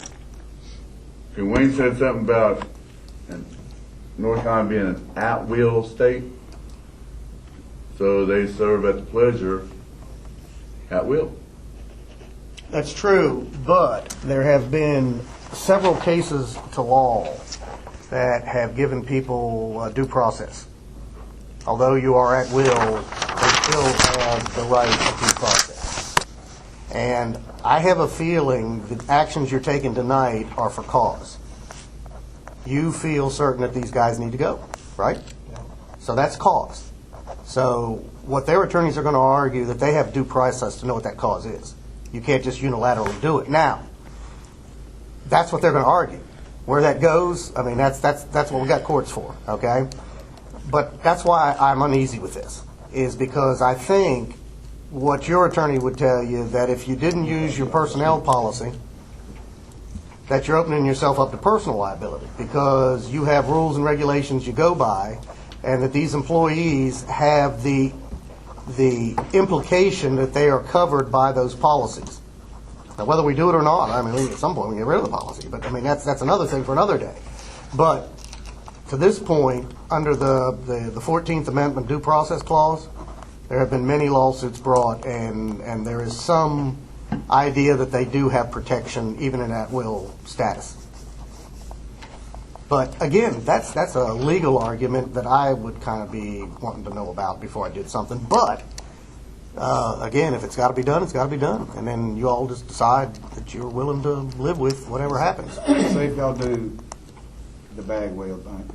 Okay, Wayne said something about North Carolina being an at-will state, so they serve at the pleasure at will. That's true, but there have been several cases to law that have given people due process. Although you are at will, they still have the right to due process. And I have a feeling the actions you're taking tonight are for cause. You feel certain that these guys need to go, right? So that's cause. So what their attorneys are going to argue that they have due process to know what that cause is. You can't just unilaterally do it. Now, that's what they're going to argue. Where that goes, I mean, that's what we got courts for, okay? But that's why I'm uneasy with this, is because I think what your attorney would tell you, that if you didn't use your personnel policy, that you're opening yourself up to personal liability, because you have rules and regulations you go by, and that these employees have the implication that they are covered by those policies. Now, whether we do it or not, I mean, at some point we get rid of the policy, but I mean, that's another thing for another day. But to this point, under the 14th Amendment due process clause, there have been many lawsuits brought, and there is some idea that they do have protection even in at-will status. But again, that's a legal argument that I would kind of be wanting to know about before I did something. But again, if it's got to be done, it's got to be done. And then you all just decide that you're willing to live with whatever happens. Say if y'all do the Bagwell thing,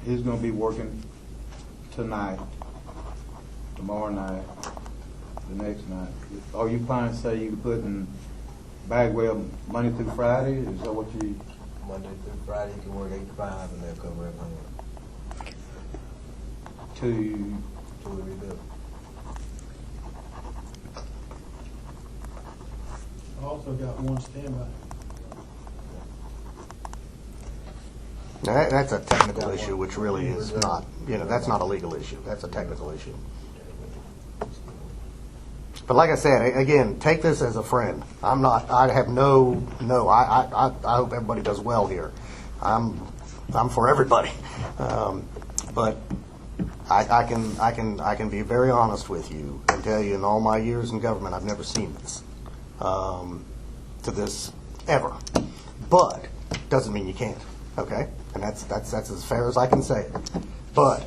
he's going to be working tonight, tomorrow night, the next night. Are you planning to say you putting Bagwell Monday through Friday? Is that what you? Monday through Friday, you can work 8 to 5, and they'll cover everything till we rebuild. I also got one standby. Now, that's a technical issue, which really is not, that's not a legal issue. That's a technical issue. But like I said, again, take this as a friend. I hope everybody does well here. I'm for everybody. But I can be very honest with you and tell you, in all my years in government, I've never seen this to this ever. But doesn't mean you can't. Okay, and that's as fair as I can say it. But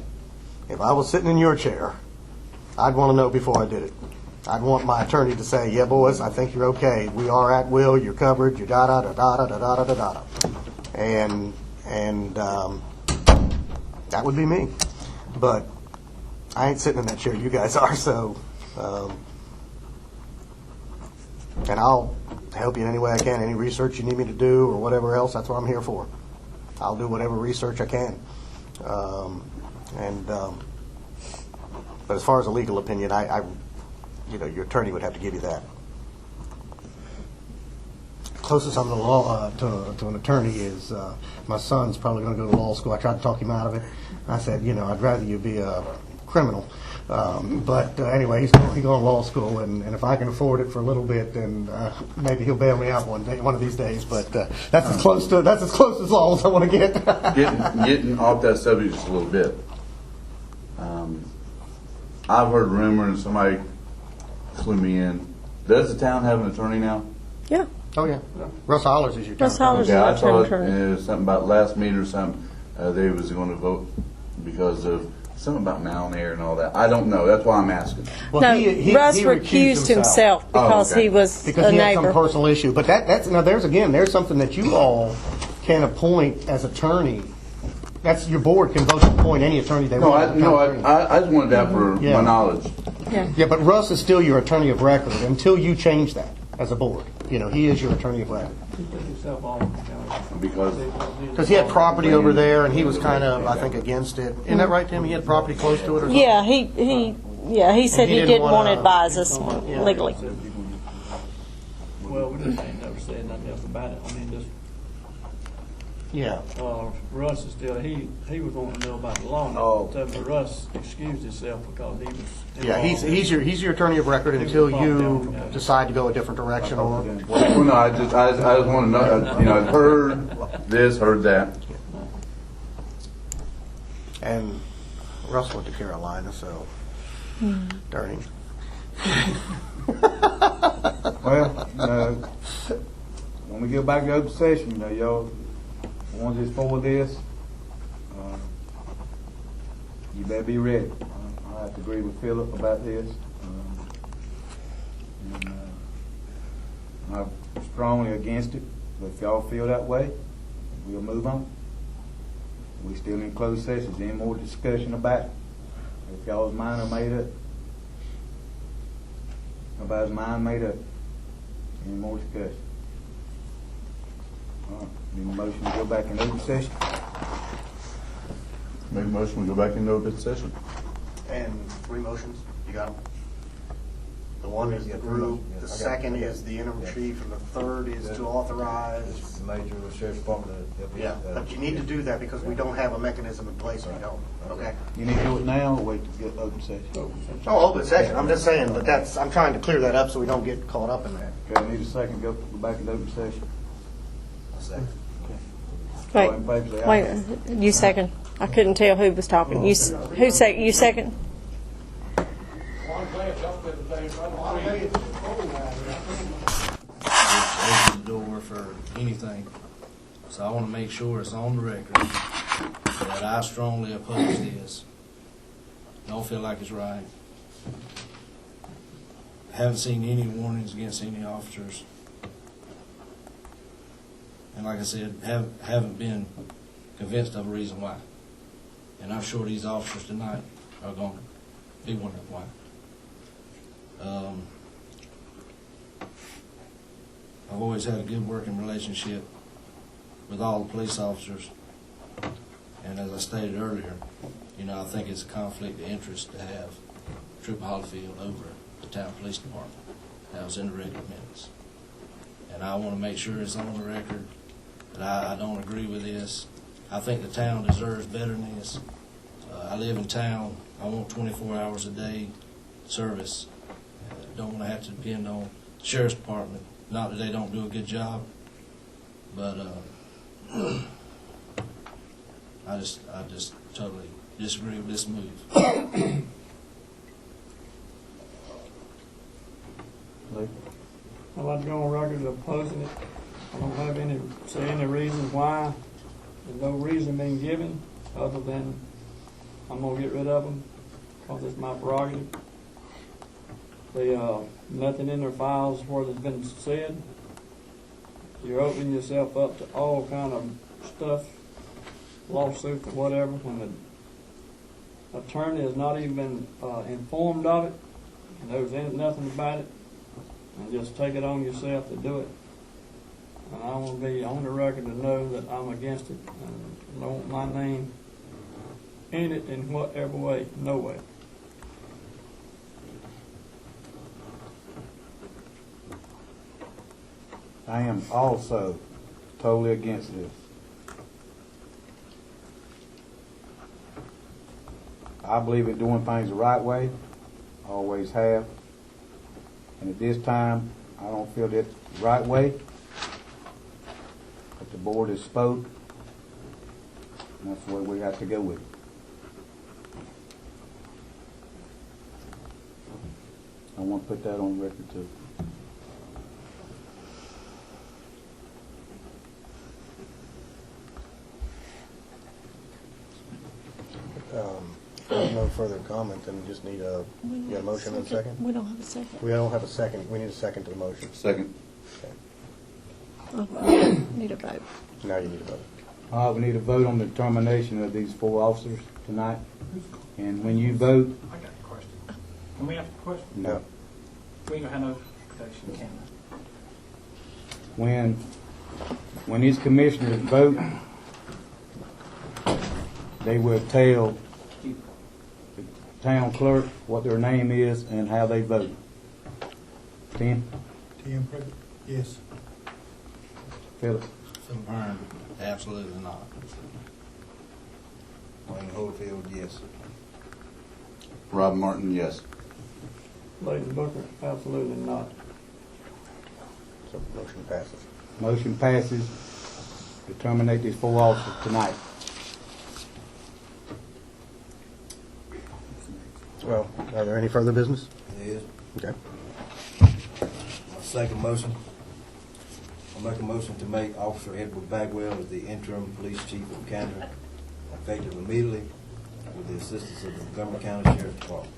if I was sitting in your chair, I'd want to know before I did it. I'd want my attorney to say, "Yeah, boys, I think you're okay. We are at will. You're covered. You da da da da da da da da da." And that would be me. But I ain't sitting in that chair. You guys are. So, and I'll help you in any way I can. Any research you need me to do or whatever else, that's what I'm here for. I'll do whatever research I can. But as far as a legal opinion, your attorney would have to give you that. Closest I'm to law to an attorney is my son's probably going to go to law school. I tried to talk him out of it. I said, I'd rather you be a criminal. But anyway, he's going to law school, and if I can afford it for a little bit, then maybe he'll bail me out one of these days. But that's as close as law as I want to get. Getting off that subject just a little bit. I've heard rumor, and somebody clue me in. Does the town have an attorney now? Yeah. Oh, yeah. Russ Hollers is your town Russ Hollers attorney. is Yeah, I our town thought attorney. something about last meeting or something, they was gonna vote because of something about Mountain Air and all that. I don't know, that's why I'm asking. Well, No, he Russ recused himself because okay. he was Because a he had some neighbor. personal issue. But that's, now there's something that you all can appoint as attorney. That's, your board can vote to appoint any attorney they No, want. I just wanted that for Yeah. my knowledge. Yeah. Yeah, but Russ is still your attorney of record until you change that as a board. You know, he is your attorney of record. He took himself off. Because Because he had property over there, and he was kind of, I think, against it. Isn't that right, Tim? He had property close to it or something? Yeah, he said he he didn't didn't want to wanna- advise us legally. Well, we just ain't never said nothing else about it. I mean, just, Yeah. Russ is still, he was wanting to know about the law. Oh. But Russ excused himself because he was. Yeah, he's your attorney of record until you decide to go a different direction or. well, no, I just want to know. You know, I've heard this, heard that. And Russ went to Carolina, so darn him. Well, when we get back to open session, y'all, ones that's for this, you better be ready. I have to agree with Philip about this. And, I'm strongly against it, but if y'all feel that way, we'll move on. We still in closed sessions, any more discussion about it? If y'all's mind are made up. Nobody's mind made up. Any more discussion? All right, need a motion to go back in open session? Make a motion, we go back into open session. And 3 motions, you got them? The one is the group, the second is the interim chief, and the third is to authorize. It's the major of the sheriff's department. Yeah, but you need to do that because we don't have a mechanism in place, we don't, okay? You need to do it now or wait to get open session? Oh, open session, I'm just saying, but that's, I'm trying to clear that up so we don't get caught up in that. Okay, I need a second, go back into open session. Second. Wait, All in favor, say aye. wait, you second. I couldn't tell who was talking. You second? Open the door for anything. So I want to make sure it's on the record that I strongly oppose this. Don't feel like it's right. Haven't seen any warnings against any officers. And like I said, haven't been convinced of a reason why. And I'm sure these officers tonight are going to be wondering why. I've always had a good working relationship with all the police officers. And as I stated earlier, you know, I think it's a conflict of interest to have Trooper Hollifield over the town police department. That was in the regular minutes. And I want to make sure it's on the record that I don't agree with this. I think the town deserves better than this. I live in town. I want 24 hours a day service. Don't want to have to depend on the sheriff's department. Not that they don't do a good job, but I just totally disagree with this move. I'd like to go on record opposing it. I don't have any reasons why. There's no reason being given other than I'm gonna get rid of them because it's my prerogative. Nothing in their files where there's been said. You're opening yourself up to all kind of stuff, lawsuits or whatever, when the attorney has not even been informed of it, knows nothing about it, and just take it on yourself to do it. And I want to be on the record to know that I'm against it, and I don't want my name in it in whatever way, no way. I am also totally against this. I believe in doing things the right way, always have. And at this time, I don't feel that's the right way. But the board has spoke, and that's the way we have to go with it. I want to put that on record too. further comment, then we just need a, you got a motion and a second? We don't have a second. We don't have a second, we need a second to the motion. Second. Oh, need a vote. Now you need a vote. We need a vote on the determination of these 4 officers tonight. And when you vote, I got a question. Can we ask a question? No. We ain't gonna have no protection, can when these commissioners vote, they will tell the town clerk what their name is and how they vote. Tim? Tim Privet, yes. Philip? Confirmed, absolutely not. Wayne Holyfield, yes. Rob Martin, yes. Lady Booker, absolutely not. So motion passes. Motion passes to terminate these 4 officers tonight. Well, are there any further business? Yes. Okay. My second motion, I'll make a motion to make Officer Edward Bagwell as the interim police chief of Canada, effective immediately with the assistance of the Montgomery County Sheriff's Department.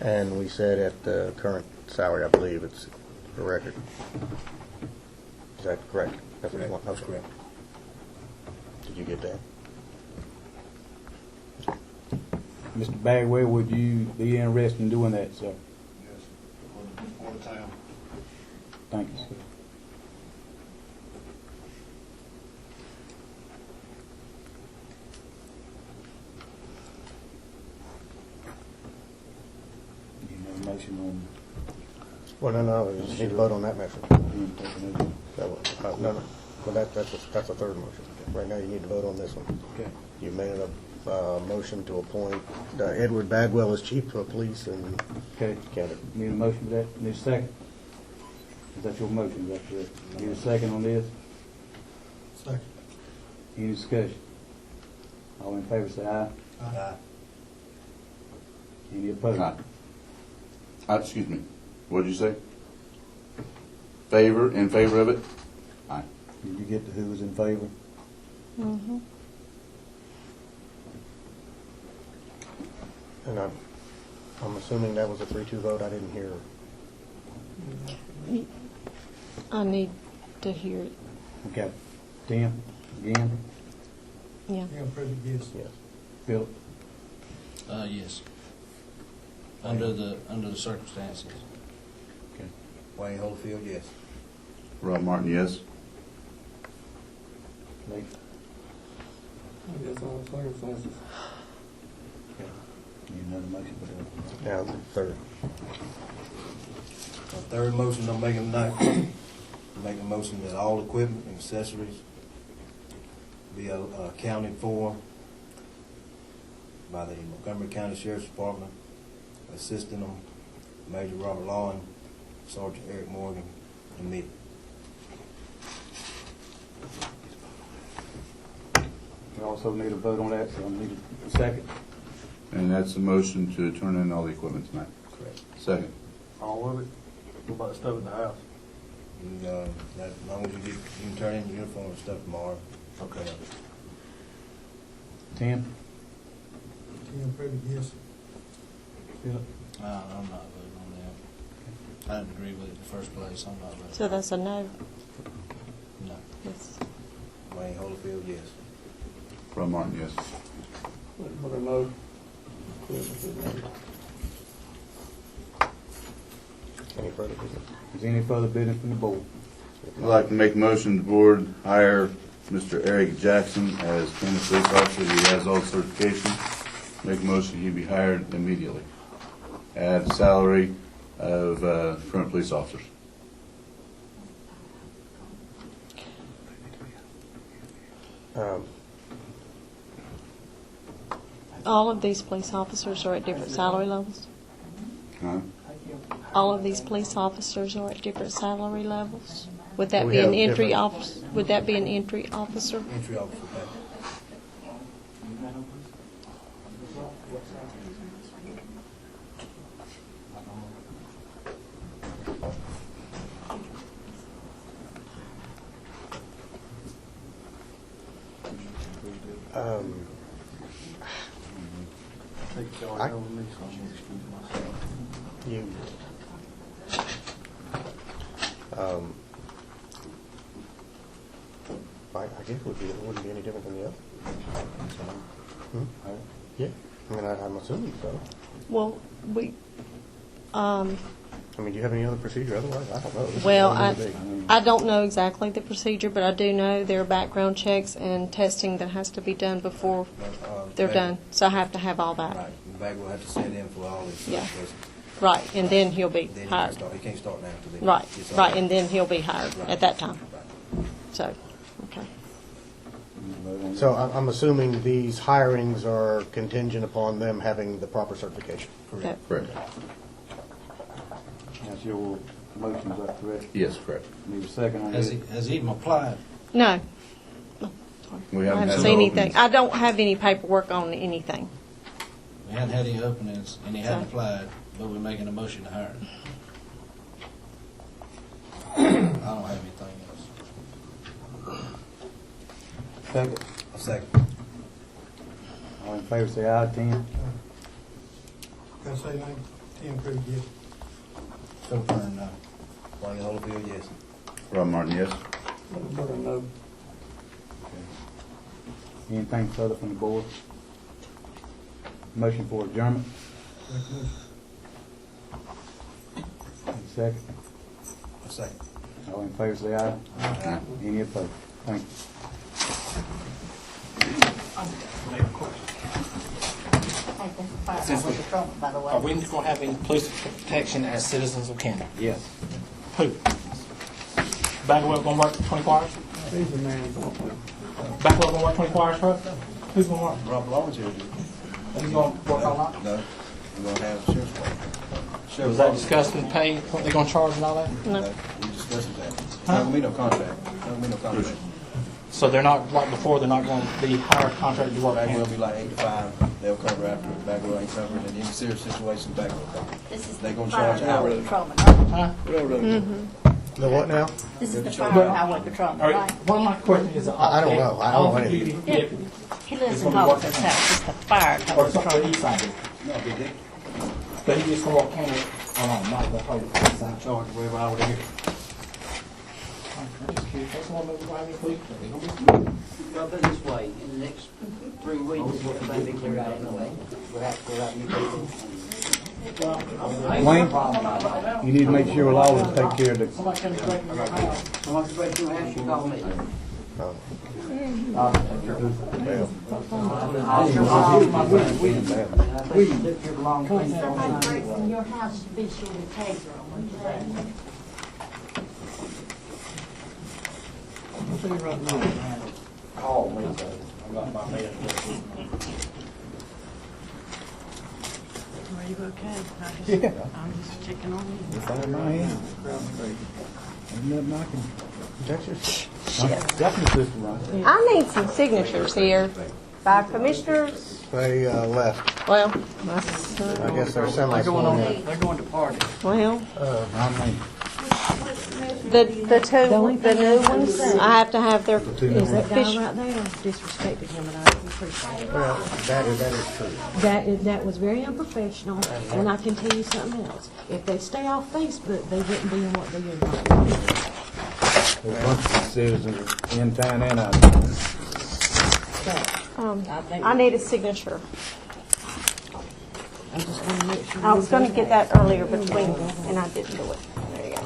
And we said at the current salary, I believe it's the record. Is that correct? That's what you want? That's correct. Did you get that? Mr. Bagwell, would you be interested in doing that, sir? Yes, for the town. Thank you, sir. You have a motion on Well, no, we just need to vote on that motion. No, no. Well, that's a third motion. Right now, you need to vote on this one. Okay. You made a motion to appoint Edward Bagwell as chief of police in Okay. Canada. Need a motion for that? Need a second? Is that your motion? Is that correct? Need a second on this? Second. Any discussion? All in favor say aye. Aye. Any opposed? Aye. Excuse me, what did you say? In favor of it? Aye. Did you get to who was in favor? Mm-hmm. And I'm assuming that was a 3-2 vote. I didn't hear. I need to hear it. Okay. Tim, again? Yeah. Tim Privet, yes. Yes. Philip? Yes. Under the circumstances. Okay. Wayne Holyfield, yes. Rob Martin, yes. Lee? I guess all circumstances. Okay. Need another motion for that? Now, the third. My third motion I'm making tonight, make a motion that all equipment and accessories be accounted for by the Montgomery County Sheriff's Department, assisting them, Major Robert Law and Sergeant Eric Morgan, and me. We also need a vote on that, so I need a second. And that's a motion to turn in all the equipment tonight. Correct. Second. All of it? What about the stuff in the house? And, as long as you can turn in your uniform and stuff tomorrow. Okay. Tim? Tim Privet, yes. Philip? I'm not voting on that. I didn't agree with it in the first place. I'm not voting. So that's a no. No. Yes. Wayne Holyfield, yes. Rob Martin, yes. Lady Booker, no. Any further business? Is there any further business from the board? I'd like to make a motion the board hire Mr. Eric Jackson as Kansas police officer. He has all certification. Make a motion he be hired immediately at a salary of current police officers. All of these police officers are at different salary levels? Huh? All of these police officers are at different salary levels? Would that We be an have entry different- officer? Would that be an entry officer? Entry officer, okay. You, I guess it wouldn't be any different than the other. Yeah, I mean, I'm assuming so. Well, I mean, do you have any other procedure otherwise? I don't know. This is well, all really big. I don't know exactly the procedure, but I do know there are background checks and testing that has to be done before they're done. So I have to have all that. Right, the bag will have to send in for all these Yeah. certifications. Right, and then he'll be Then hired. he can't start now until then. Right, It's all right, and then he'll be hired Right. at that time. Right. So, okay. So I'm assuming these hirings are contingent upon them having the proper certification. That- Correct. That's your motion, is that correct? Yes, correct. Need a second on Has it? he, has he even applied? No. We I haven't haven't had seen no anything. openings. I don't have any paperwork on anything. We hadn't had any openings, and he hadn't So- applied, but we're making a motion to hire him. I don't have anything else. Second. A second. All in favor, say aye. Tim? Can I say anything? Tim Pretty, yes. Phil Turner, no. Lonnie Holyfield, yes. Rob Martin, yes. No. Anything further from the board? Motion for adjournment? Second. A second. All in favor, say aye. Aye. Any opposed? Thank you. Since we, are we going to have any police protection as citizens of Canada? Yes. Who? Bagwell going to work 24 hours? Bagwell going to work 24 hours for us? Who's going to work? Rob Lawrence here. He's going to work all night? No, we're gonna have sheriff's department. Was that discussed in pay, what they're going to charge and all that? No. We discussed that. It's not gonna be no contract. It's not gonna be no contract. So they're not, like before, they're not going to be hired contracted to work Bagwell will Canada? be like 8 to 5. They'll cover after. Bagwell ain't covered. And any serious situation, Bagwell covered. They gonna charge hourly. Huh? The what now? This is the fire highway patrolman, All right? right, one of my questions is. I don't know. I don't know Off-duty anything. deputy, He lives It's in gonna be Hollis's working. house, it's the fire or highway something patrolman. east side. No, did they? But he just going to work Canada, not the whole east side. Charge wherever I would hear. I'm just curious, that's one of the driving police. They're gonna be- Well, put it this way, in the next 3 weeks, everything be cleared out anyway. We'll have to clear out new people. Wayne, you need to make sure Lawless take care of the, Somebody come break in your house. Someone's breaking your house, you call me. Somebody breaks in your house, be sure to tag her on what Call me, so I'm not my man. Are you okay? I'm just checking on you. it's out of my hand. Ain't nothing I can. That's your, That's my sister right there. I need some signatures here by commissioners. they left. Well, that's, I guess they're semi-sworn in. They're going to party. well, I mean, the new ones, I have to have their Is that guy official. right there disrespected him, and I appreciate it. Well, that is true. That was very unprofessional, and I can tell you something else. If they stay off Facebook, they wouldn't be in what they're in right now. there's a bunch of citizens in town and out. I think, I need a signature. I just want to make sure. I was going to get that earlier between, and I didn't do it. There you go.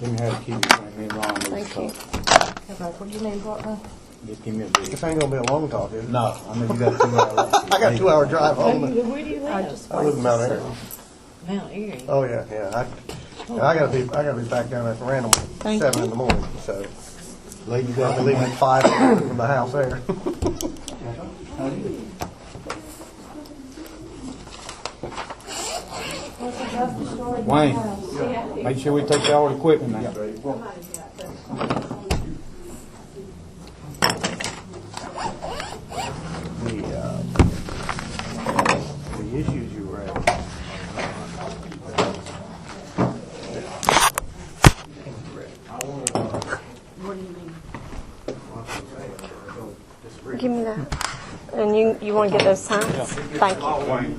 Let me have a key between me and Ron. Thank you. What do you mean, partner? Just give me a big. This ain't gonna be a long talk, is it? No, I mean, you got 2 hours. I got a 2-hour drive home. Where do you live? I live in Mount Airy. Mount Airy. Oh, yeah. I gotta be back down at Random at Thank 7 you. in the morning, so. Lady, you got to leave at 5 from the house there. Wayne, make sure we take all the equipment now. The issues you were having. What do you mean? Give me that. And you want to get those signed? Thank you. Wayne.